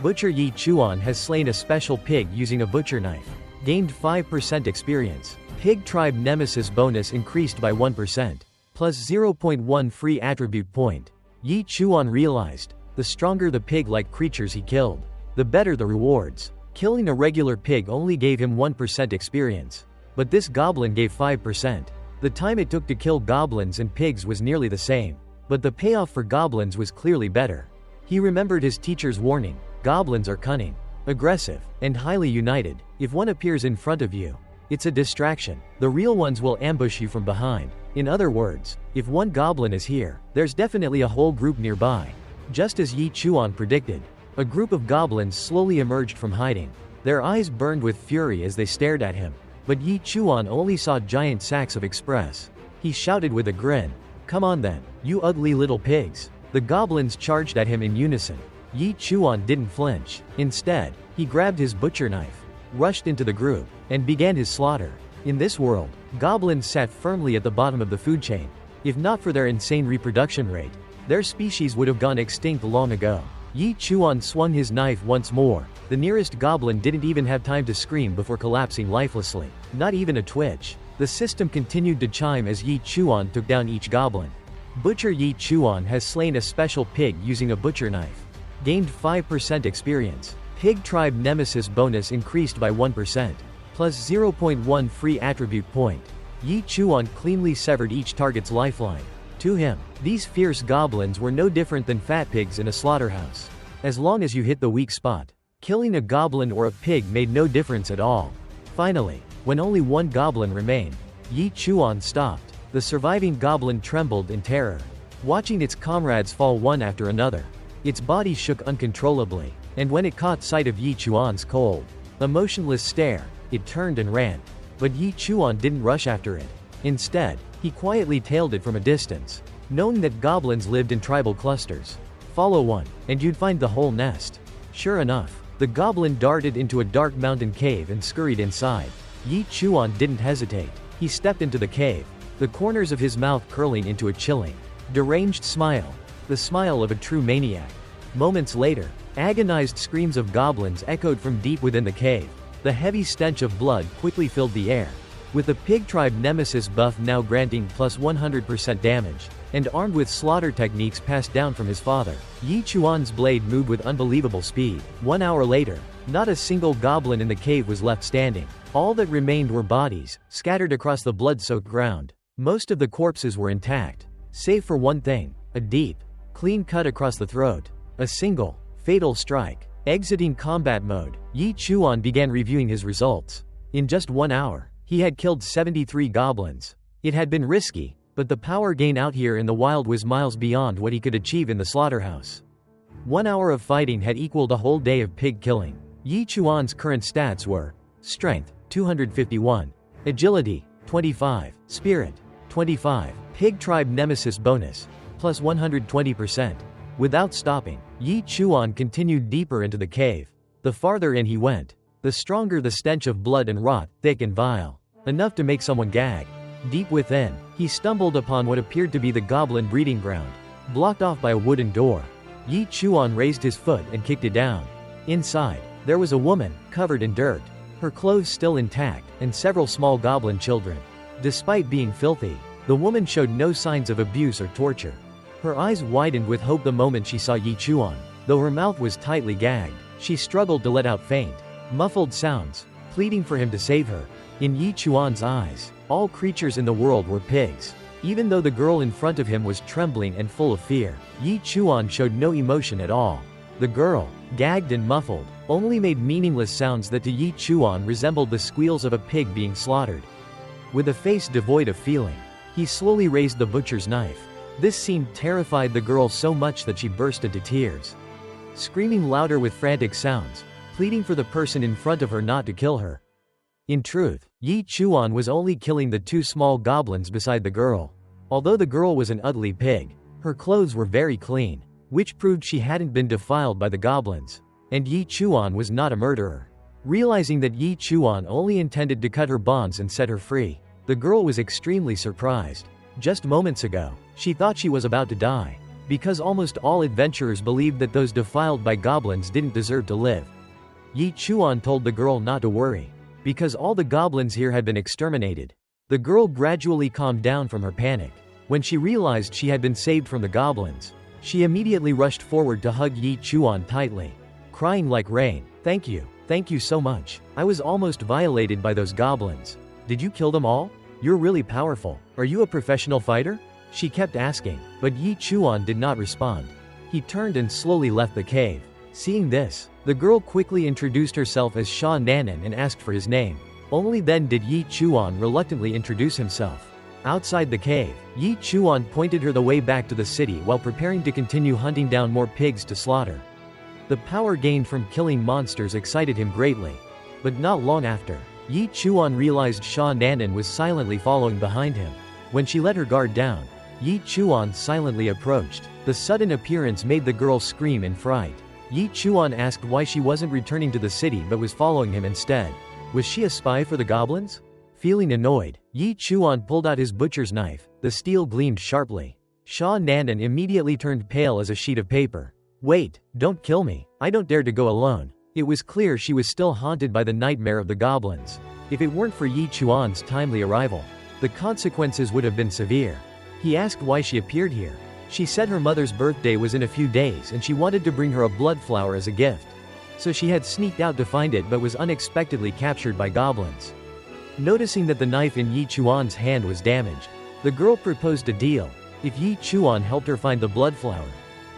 Speaker 1: Butcher Yi Chuan has slain a special pig using a butcher knife. Gained 5% experience. Pig Tribe Nemesis bonus increased by 1%. Plus 0.1 free attribute point. Yi Chuan realized, the stronger the pig-like creatures he killed, the better the rewards. Killing a regular pig only gave him 1% experience. But this goblin gave 5%. The time it took to kill goblins and pigs was nearly the same. But the payoff for goblins was clearly better. He remembered his teacher's warning, goblins are cunning, aggressive, and highly united. If one appears in front of you, It's a distraction. The real ones will ambush you from behind. In other words, if one goblin is here, there's definitely a whole group nearby. Just as Yi Chuan predicted, a group of goblins slowly emerged from hiding. Their eyes burned with fury as they stared at him. But Yi Chuan only saw giant sacks of express. He shouted with a grin, "Come on then, you ugly little pigs." The goblins charged at him in unison. Yi Chuan didn't flinch. Instead, he grabbed his butcher knife, rushed into the group, and began his slaughter. In this world, goblins sat firmly at the bottom of the food chain. If not for their insane reproduction rate, their species would have gone extinct long ago. Yi Chuan swung his knife once more. The nearest goblin didn't even have time to scream before collapsing lifelessly. Not even a twitch. The system continued to chime as Yi Chuan took down each goblin. Butcher Yi Chuan has slain a special pig using a butcher knife. Gained 5% experience. Pig Tribe Nemesis bonus increased by 1%. Plus 0.1 free attribute point. Yi Chuan cleanly severed each target's lifeline. To him, these fierce goblins were no different than fat pigs in a slaughterhouse. As long as you hit the weak spot, killing a goblin or a pig made no difference at all. Finally, when only one goblin remained, Yi Chuan stopped. The surviving goblin trembled in terror, watching its comrades fall one after another. Its body shook uncontrollably, and when it caught sight of Yi Chuan's cold, emotionless stare, it turned and ran. But Yi Chuan didn't rush after it. Instead, he quietly tailed it from a distance, knowing that goblins lived in tribal clusters. Follow one, and you'd find the whole nest. Sure enough, the goblin darted into a dark mountain cave and scurried inside. Yi Chuan didn't hesitate. He stepped into the cave, the corners of his mouth curling into a chilling, deranged smile. The smile of a true maniac. Moments later, agonized screams of goblins echoed from deep within the cave. The heavy stench of blood quickly filled the air. With the Pig Tribe Nemesis buff now granting plus 100% damage, and armed with slaughter techniques passed down from his father, Yi Chuan's blade moved with unbelievable speed. 1 hour later, not a single goblin in the cave was left standing. All that remained were bodies, scattered across the blood-soaked ground. Most of the corpses were intact, save for one thing, a deep, clean cut across the throat. A single, fatal strike. Exiting combat mode, Yi Chuan began reviewing his results. In just 1 hour, he had killed 73 goblins. It had been risky, but the power gain out here in the wild was miles beyond what he could achieve in the slaughterhouse. 1 hour of fighting had equaled a whole day of pig killing. Yi Chuan's current stats were: Strength, 251. Agility, 25. Spirit, 25. Pig Tribe Nemesis bonus, plus 120%. Without stopping, Yi Chuan continued deeper into the cave. The farther in he went, the stronger the stench of blood and rot, thick and vile. Enough to make someone gag. Deep within, he stumbled upon what appeared to be the goblin breeding ground, blocked off by a wooden door. Yi Chuan raised his foot and kicked it down. Inside, there was a woman, covered in dirt, her clothes still intact, and several small goblin children. Despite being filthy, the woman showed no signs of abuse or torture. Her eyes widened with hope the moment she saw Yi Chuan. Though her mouth was tightly gagged, she struggled to let out faint, muffled sounds, pleading for him to save her. In Yi Chuan's eyes, all creatures in the world were pigs. Even though the girl in front of him was trembling and full of fear, Yi Chuan showed no emotion at all. The girl, gagged and muffled, only made meaningless sounds that to Yi Chuan resembled the squeals of a pig being slaughtered. With a face devoid of feeling, he slowly raised the butcher's knife. This scene terrified the girl so much that she burst into tears, screaming louder with frantic sounds, pleading for the person in front of her not to kill her. In truth, Yi Chuan was only killing the 2 small goblins beside the girl. Although the girl was an ugly pig, her clothes were very clean, which proved she hadn't been defiled by the goblins. And Yi Chuan was not a murderer. Realizing that Yi Chuan only intended to cut her bonds and set her free, the girl was extremely surprised. Just moments ago, she thought she was about to die, because almost all adventurers believed that those defiled by goblins didn't deserve to live. Yi Chuan told the girl not to worry, because all the goblins here had been exterminated. The girl gradually calmed down from her panic. When she realized she had been saved from the goblins, she immediately rushed forward to hug Yi Chuan tightly, crying like rain. Thank you so much. I was almost violated by those goblins. Did you kill them all? You're really powerful. Are you a professional fighter? She kept asking, but Yi Chuan did not respond. He turned and slowly left the cave. Seeing this, the girl quickly introduced herself as Sha Nanan and asked for his name. Only then did Yi Chuan reluctantly introduce himself. Outside the cave, Yi Chuan pointed her the way back to the city while preparing to continue hunting down more pigs to slaughter. The power gained from killing monsters excited him greatly. But not long after, Yi Chuan realized Sha Nanan was silently following behind him. When she let her guard down, Yi Chuan silently approached. The sudden appearance made the girl scream in fright. Yi Chuan asked why she wasn't returning to the city but was following him instead. Was she a spy for the goblins? Feeling annoyed, Yi Chuan pulled out his butcher's knife. The steel gleamed sharply. Sha Nanan immediately turned pale as a sheet of paper. Wait, don't kill me. I don't dare to go alone. It was clear she was still haunted by the nightmare of the goblins. If it weren't for Yi Chuan's timely arrival, the consequences would have been severe. He asked why she appeared here. She said her mother's birthday was in a few days and she wanted to bring her a blood flower as a gift. So she had sneaked out to find it but was unexpectedly captured by goblins. Noticing that the knife in Yi Chuan's hand was damaged, the girl proposed a deal. If Yi Chuan helped her find the blood flower,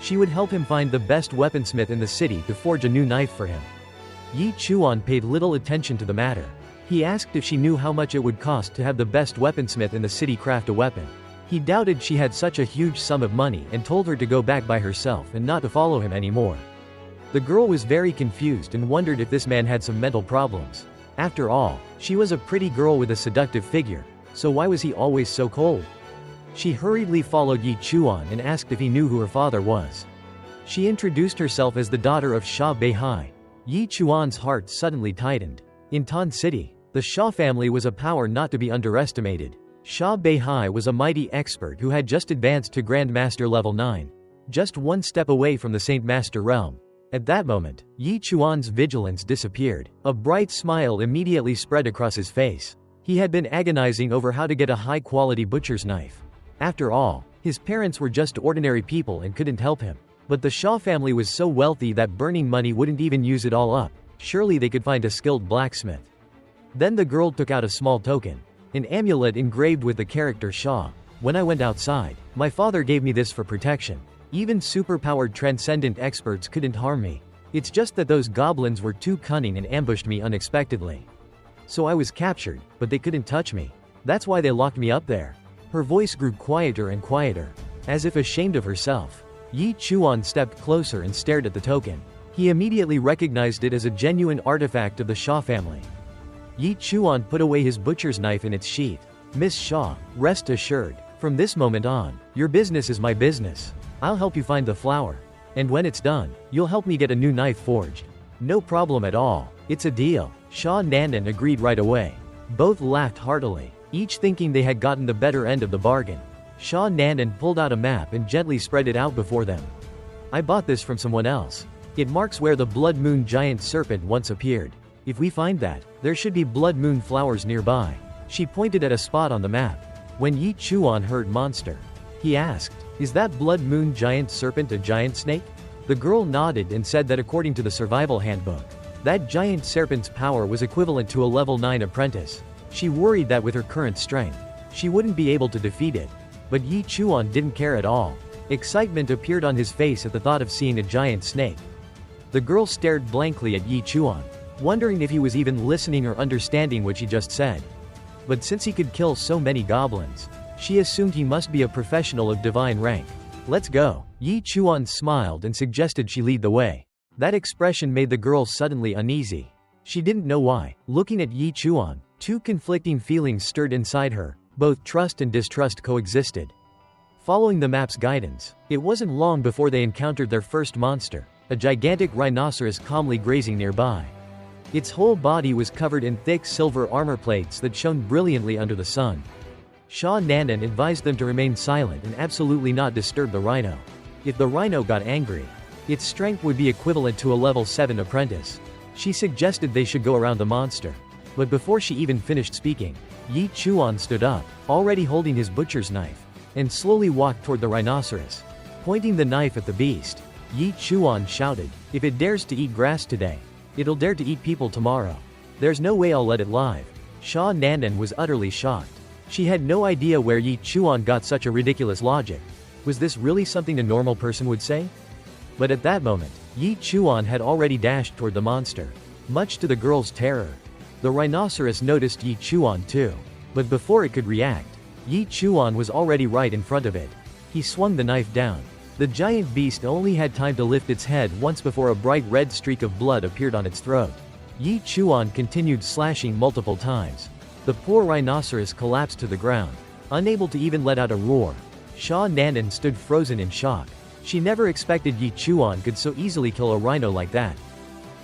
Speaker 1: she would help him find the best weaponsmith in the city to forge a new knife for him. Yi Chuan paid little attention to the matter. He asked if she knew how much it would cost to have the best weaponsmith in the city craft a weapon. He doubted she had such a huge sum of money and told her to go back by herself and not to follow him anymore. The girl was very confused and wondered if this man had some mental problems. After all, she was a pretty girl with a seductive figure, so why was he always so cold? She hurriedly followed Yi Chuan and asked if he knew who her father was. She introduced herself as the daughter of Sha Beihai. Yi Chuan's heart suddenly tightened. In Tan City, the Sha family was a power not to be underestimated. Sha Beihai was a mighty expert who had just advanced to Grand Master level 9, just one step away from the Saint Master realm. At that moment, Yi Chuan's vigilance disappeared. A bright smile immediately spread across his face. He had been agonizing over how to get a high-quality butcher's knife. After all, his parents were just ordinary people and couldn't help him. But the Sha family was so wealthy that burning money wouldn't even use it all up. Surely they could find a skilled blacksmith. Then the girl took out a small token, an amulet engraved with the character Sha. When I went outside, my father gave me this for protection. Even superpowered transcendent experts couldn't harm me. It's just that those goblins were too cunning and ambushed me unexpectedly. So I was captured, but they couldn't touch me. That's why they locked me up there. Her voice grew quieter and quieter, as if ashamed of herself. Yi Chuan stepped closer and stared at the token. He immediately recognized it as a genuine artifact of the Sha family. Yi Chuan put away his butcher's knife in its sheath. Miss Sha, rest assured, from this moment on, your business is my business. I'll help you find the flower. And when it's done, you'll help me get a new knife forged. No problem at all. It's a deal. Sha Nanan agreed right away. Both laughed heartily, each thinking they had gotten the better end of the bargain. Sha Nanan pulled out a map and gently spread it out before them. I bought this from someone else. It marks where the Blood Moon giant serpent once appeared. If we find that, there should be Blood Moon flowers nearby. She pointed at a spot on the map. When Yi Chuan heard monster, he asked, is that Blood Moon giant serpent a giant snake? The girl nodded and said that according to the survival handbook, that giant serpent's power was equivalent to a level 9 apprentice. She worried that with her current strength, she wouldn't be able to defeat it. But Yi Chuan didn't care at all. Excitement appeared on his face at the thought of seeing a giant snake. The girl stared blankly at Yi Chuan, wondering if he was even listening or understanding what she just said. But since he could kill so many goblins, she assumed he must be a professional of divine rank. Let's go. Yi Chuan smiled and suggested she lead the way. That expression made the girl suddenly uneasy. She didn't know why. Looking at Yi Chuan, two conflicting feelings stirred inside her. Both trust and distrust coexisted. Following the map's guidance, it wasn't long before they encountered their first monster, a gigantic rhinoceros calmly grazing nearby. Its whole body was covered in thick silver armor plates that shone brilliantly under the sun. Sha Nanan advised them to remain silent and absolutely not disturb the rhino. If the rhino got angry, its strength would be equivalent to a level 7 apprentice. She suggested they should go around the monster. But before she even finished speaking, Yi Chuan stood up, already holding his butcher's knife, and slowly walked toward the rhinoceros. Pointing the knife at the beast, Yi Chuan shouted, if it dares to eat grass today, it'll dare to eat people tomorrow. There's no way I'll let it live. Sha Nanan was utterly shocked. She had no idea where Yi Chuan got such a ridiculous logic. Was this really something a normal person would say? But at that moment, Yi Chuan had already dashed toward the monster. Much to the girl's terror, The rhinoceros noticed Yi Chuan too. But before it could react, Yi Chuan was already right in front of it. He swung the knife down. The giant beast only had time to lift its head once before a bright red streak of blood appeared on its throat. Yi Chuan continued slashing multiple times. The poor rhinoceros collapsed to the ground, unable to even let out a roar. Sha Nanan stood frozen in shock. She never expected Yi Chuan could so easily kill a rhino like that.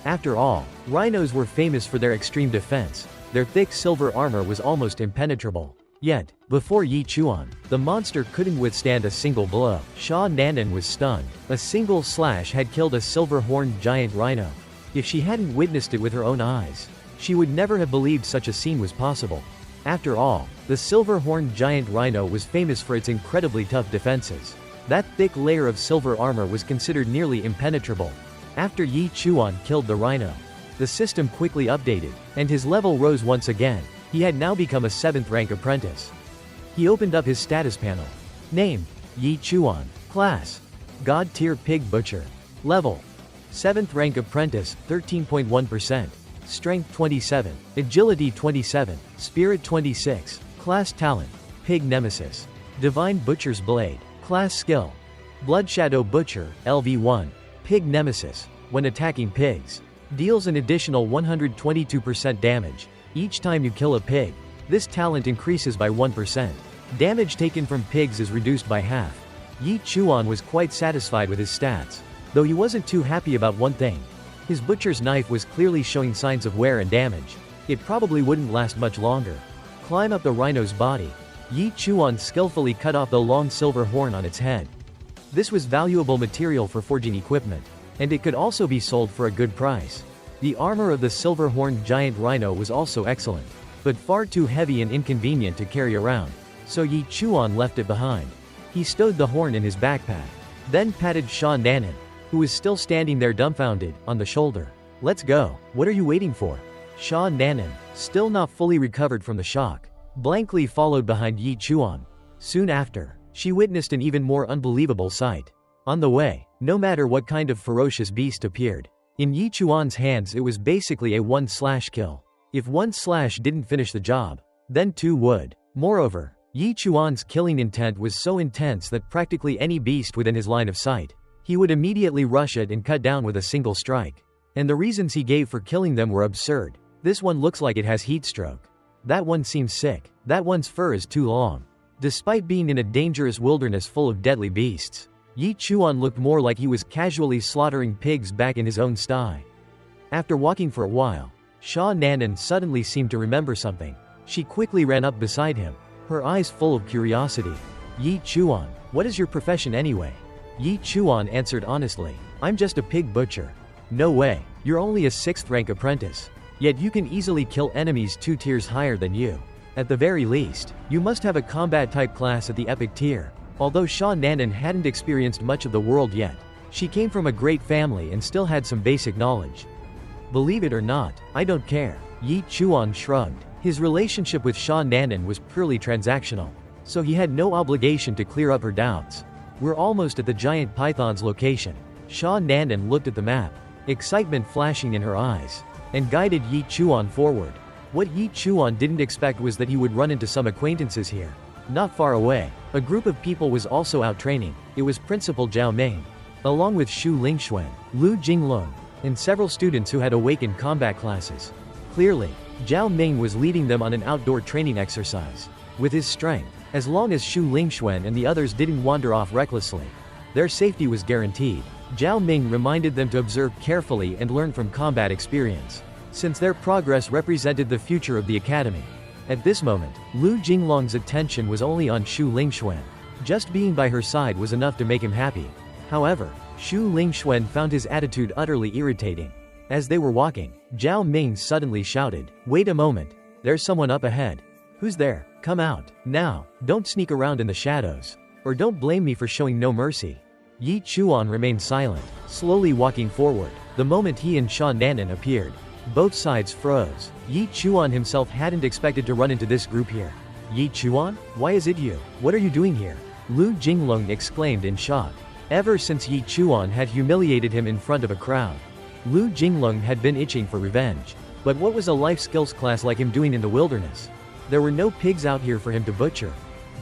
Speaker 1: After all, rhinos were famous for their extreme defense. Their thick silver armor was almost impenetrable. Yet, before Yi Chuan, the monster couldn't withstand a single blow. Sha Nanan was stunned. A single slash had killed a silver-horned giant rhino. If she hadn't witnessed it with her own eyes, she would never have believed such a scene was possible. After all, the silver-horned giant rhino was famous for its incredibly tough defenses. That thick layer of silver armor was considered nearly impenetrable. After Yi Chuan killed the rhino, the system quickly updated, and his level rose once again. He had now become a 7th rank apprentice. He opened up his status panel. Name: Yi Chuan. Class: God tier pig butcher. Level: 7th rank apprentice, 13.1%. Strength 27, Agility 27, Spirit 26. Class talent: Pig Nemesis. Divine Butcher's Blade. Class skill: Blood Shadow Butcher, LV1. Pig Nemesis. When attacking pigs, deals an additional 122% damage each time you kill a pig. This talent increases by 1%. Damage taken from pigs is reduced by half. Yi Chuan was quite satisfied with his stats, though he wasn't too happy about one thing. His butcher's knife was clearly showing signs of wear and damage. It probably wouldn't last much longer. Climb up the rhino's body. Yi Chuan skillfully cut off the long silver horn on its head. This was valuable material for forging equipment, and it could also be sold for a good price. The armor of the silver-horned giant rhino was also excellent, but far too heavy and inconvenient to carry around, so Yi Chuan left it behind. He stowed the horn in his backpack, then patted Sha Nanan, who was still standing there dumbfounded, on the shoulder. "Let's go. What are you waiting for?" Sha Nanan, still not fully recovered from the shock, blankly followed behind Yi Chuan. Soon after, she witnessed an even more unbelievable sight. On the way, no matter what kind of ferocious beast appeared, in Yi Chuan's hands it was basically a one-slash kill. If one slash didn't finish the job, then two would. Moreover, Yi Chuan's killing intent was so intense that practically any beast within his line of sight, he would immediately rush it and cut down with a single strike. And the reasons he gave for killing them were absurd. This one looks like it has heat stroke. That one seems sick. That one's fur is too long. Despite being in a dangerous wilderness full of deadly beasts, Yi Chuan looked more like he was casually slaughtering pigs back in his own sty. After walking for a while, Sha Nanan suddenly seemed to remember something. She quickly ran up beside him, her eyes full of curiosity. "Yi Chuan, what is your profession anyway?" Yi Chuan answered honestly, "I'm just a pig butcher." "No way, you're only a 6th rank apprentice. Yet you can easily kill enemies 2 tiers higher than you. At the very least, you must have a combat type class at the epic tier." Although Sha Nanan hadn't experienced much of the world yet, she came from a great family and still had some basic knowledge. "Believe it or not, I don't care." Yi Chuan shrugged. His relationship with Sha Nanan was purely transactional, so he had no obligation to clear up her doubts. "We're almost at the giant python's location." Sha Nanan looked at the map, excitement flashing in her eyes, and guided Yi Chuan forward. What Yi Chuan didn't expect was that he would run into some acquaintances here. Not far away, a group of people was also out training. It was Principal Zhao Ming, along with Xu Lingxuan, Lu Jinglong, and several students who had awakened combat classes. Clearly, Zhao Ming was leading them on an outdoor training exercise. With his strength, as long as Xu Lingxuan and the others didn't wander off recklessly, their safety was guaranteed. Zhao Ming reminded them to observe carefully and learn from combat experience, since their progress represented the future of the academy. At this moment, Lu Jinglong's attention was only on Xu Lingxuan. Just being by her side was enough to make him happy. However, Xu Lingxuan found his attitude utterly irritating. As they were walking, Zhao Ming suddenly shouted, "Wait a moment, there's someone up ahead." "Who's there? Come out, now, don't sneak around in the shadows. Or don't blame me for showing no mercy." Yi Chuan remained silent, slowly walking forward. The moment he and Sha Nanan appeared, both sides froze. Yi Chuan himself hadn't expected to run into this group here. "Yi Chuan? Why is it you? What are you doing here?" Lu Jinglong exclaimed in shock. Ever since Yi Chuan had humiliated him in front of a crowd, Lu Jinglong had been itching for revenge. But what was a life skills class like him doing in the wilderness? There were no pigs out here for him to butcher.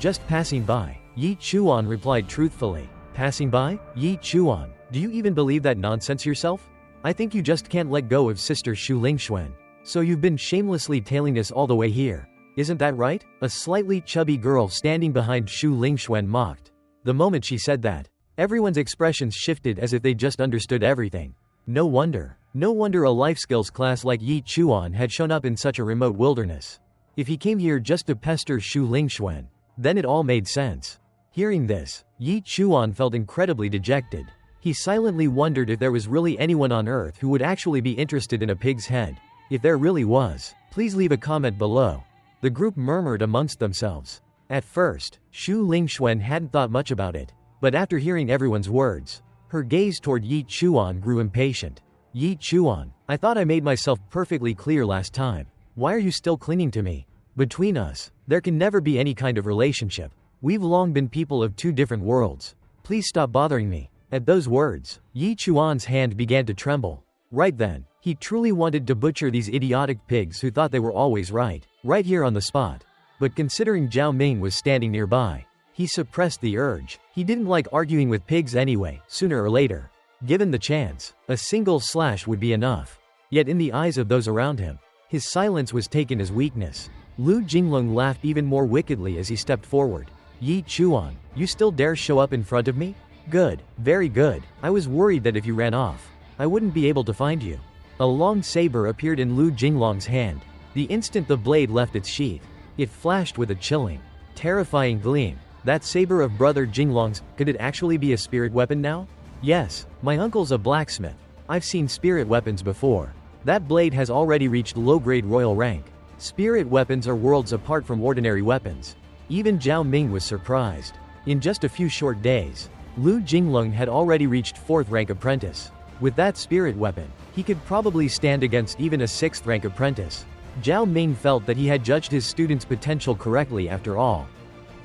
Speaker 1: Just passing by. Yi Chuan replied truthfully. Passing by? Yi Chuan, do you even believe that nonsense yourself? I think you just can't let go of Sister Shu Lingxuan. So you've been shamelessly tailing us all the way here. Isn't that right? A slightly chubby girl standing behind Shu Lingxuan mocked. The moment she said that, everyone's expressions shifted as if they just understood everything. No wonder a life skills class like Yi Chuan had shown up in such a remote wilderness. If he came here just to pester Shu Lingxuan, then it all made sense. Hearing this, Yi Chuan felt incredibly dejected. He silently wondered if there was really anyone on Earth who would actually be interested in a pig's head. If there really was, please leave a comment below. The group murmured amongst themselves. At first, Shu Lingxuan hadn't thought much about it, but after hearing everyone's words, her gaze toward Yi Chuan grew impatient. Yi Chuan, I thought I made myself perfectly clear last time. Why are you still clinging to me? Between us, there can never be any kind of relationship. We've long been people of two different worlds. Please stop bothering me. At those words, Yi Chuan's hand began to tremble. Right then, he truly wanted to butcher these idiotic pigs who thought they were always right here on the spot. But considering Zhao Ming was standing nearby, he suppressed the urge. He didn't like arguing with pigs anyway. Sooner or later, given the chance, a single slash would be enough. Yet in the eyes of those around him, his silence was taken as weakness. Lu Jinglong laughed even more wickedly as he stepped forward. Yi Chuan, you still dare show up in front of me? Good, very good. I was worried that if you ran off, I wouldn't be able to find you. A long saber appeared in Lu Jinglong's hand. The instant the blade left its sheath, it flashed with a chilling, terrifying gleam. That saber of Brother Jinglong's, could it actually be a spirit weapon now? Yes, my uncle's a blacksmith. I've seen spirit weapons before. That blade has already reached low-grade royal rank. Spirit weapons are worlds apart from ordinary weapons. Even Zhao Ming was surprised. In just a few short days, Lu Jinglong had already reached 4th rank apprentice. With that spirit weapon, he could probably stand against even a 6th rank apprentice. Zhao Ming felt that he had judged his student's potential correctly after all.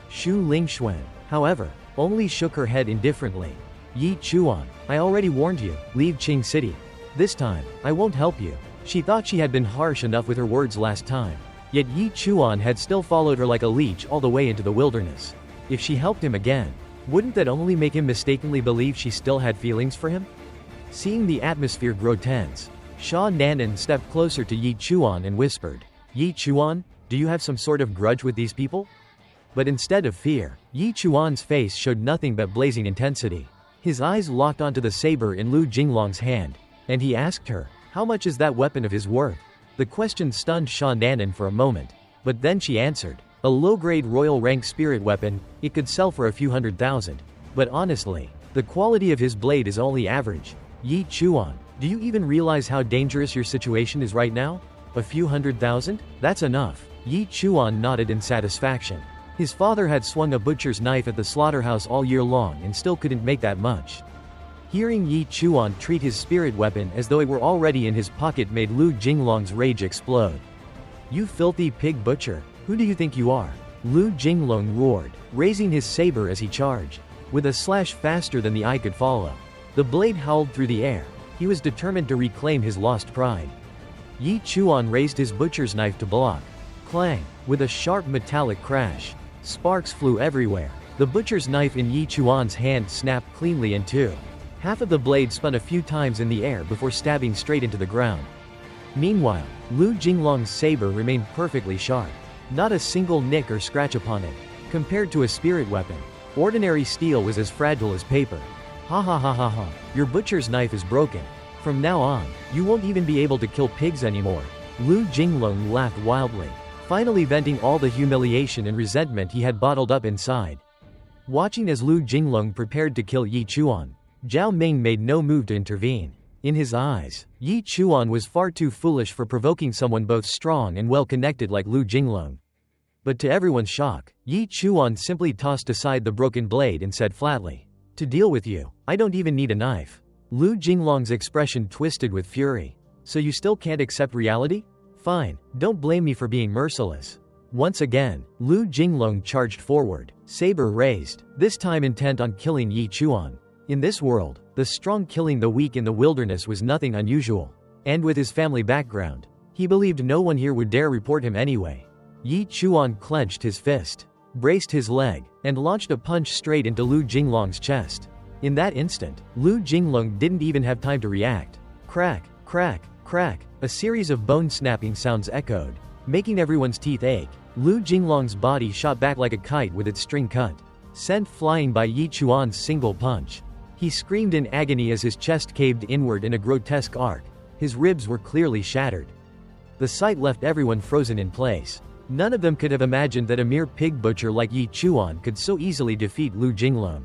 Speaker 1: Shu Lingxuan, however, only shook her head indifferently. Yi Chuan, I already warned you, leave Qing City. This time, I won't help you. She thought she had been harsh enough with her words last time. Yet Yi Chuan had still followed her like a leech all the way into the wilderness. If she helped him again, wouldn't that only make him mistakenly believe she still had feelings for him? Seeing the atmosphere grow tense, Sha Nanan stepped closer to Yi Chuan and whispered, Yi Chuan, do you have some sort of grudge with these people? But instead of fear, Yi Chuan's face showed nothing but blazing intensity. His eyes locked onto the saber in Lu Jinglong's hand, and he asked her, how much is that weapon of his worth? The question stunned Sha Nanan for a moment, but then she answered, a low-grade royal rank spirit weapon, it could sell for a few $100,000. But honestly, the quality of his blade is only average. Yi Chuan, do you even realize how dangerous your situation is right now? A few $100,000? That's enough. Yi Chuan nodded in satisfaction. His father had swung a butcher's knife at the slaughterhouse all year long and still couldn't make that much. Hearing Yi Chuan treat his spirit weapon as though it were already in his pocket made Lu Jinglong's rage explode. You filthy pig butcher, who do you think you are? Lu Jinglong roared, raising his saber as he charged. With a slash faster than the eye could follow, the blade howled through the air. He was determined to reclaim his lost pride. Yi Chuan raised his butcher's knife to block. Clang! With a sharp metallic crash, sparks flew everywhere. The butcher's knife in Yi Chuan's hand snapped cleanly in two. Half of the blade spun a few times in the air before stabbing straight into the ground. Meanwhile, Lu Jinglong's saber remained perfectly sharp. Not a single nick or scratch upon it. Compared to a spirit weapon, ordinary steel was as fragile as paper. Ha ha ha ha ha, your butcher's knife is broken. From now on, you won't even be able to kill pigs anymore. Lu Jinglong laughed wildly, finally venting all the humiliation and resentment he had bottled up inside. Watching as Lu Jinglong prepared to kill Yi Chuan, Zhao Ming made no move to intervene. In his eyes, Yi Chuan was far too foolish for provoking someone both strong and well-connected like Lu Jinglong. But to everyone's shock, Yi Chuan simply tossed aside the broken blade and said flatly, to deal with you, I don't even need a knife. Lu Jinglong's expression twisted with fury. So you still can't accept reality? Fine, don't blame me for being merciless. Once again, Lu Jinglong charged forward, saber raised, this time intent on killing Yi Chuan. In this world, the strong killing the weak in the wilderness was nothing unusual. And with his family background, He believed no one here would dare report him anyway. Yi Chuan clenched his fist, braced his leg, and launched a punch straight into Lu Jinglong's chest. In that instant, Lu Jinglong didn't even have time to react. Crack, crack, crack, a series of bone-snapping sounds echoed, making everyone's teeth ache. Lu Jinglong's body shot back like a kite with its string cut, sent flying by Yi Chuan's single punch. He screamed in agony as his chest caved inward in a grotesque arc. His ribs were clearly shattered. The sight left everyone frozen in place. None of them could have imagined that a mere pig butcher like Yi Chuan could so easily defeat Lu Jinglong.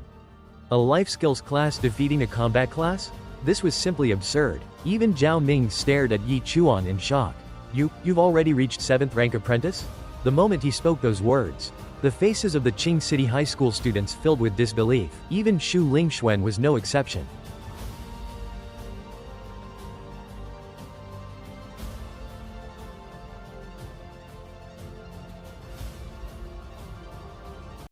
Speaker 1: A life skills class defeating a combat class? This was simply absurd. Even Zhao Ming stared at Yi Chuan in shock. You've already reached 7th rank apprentice? The moment he spoke those words, the faces of the Qing City High School students filled with disbelief. Even Shu Lingxuan was no exception.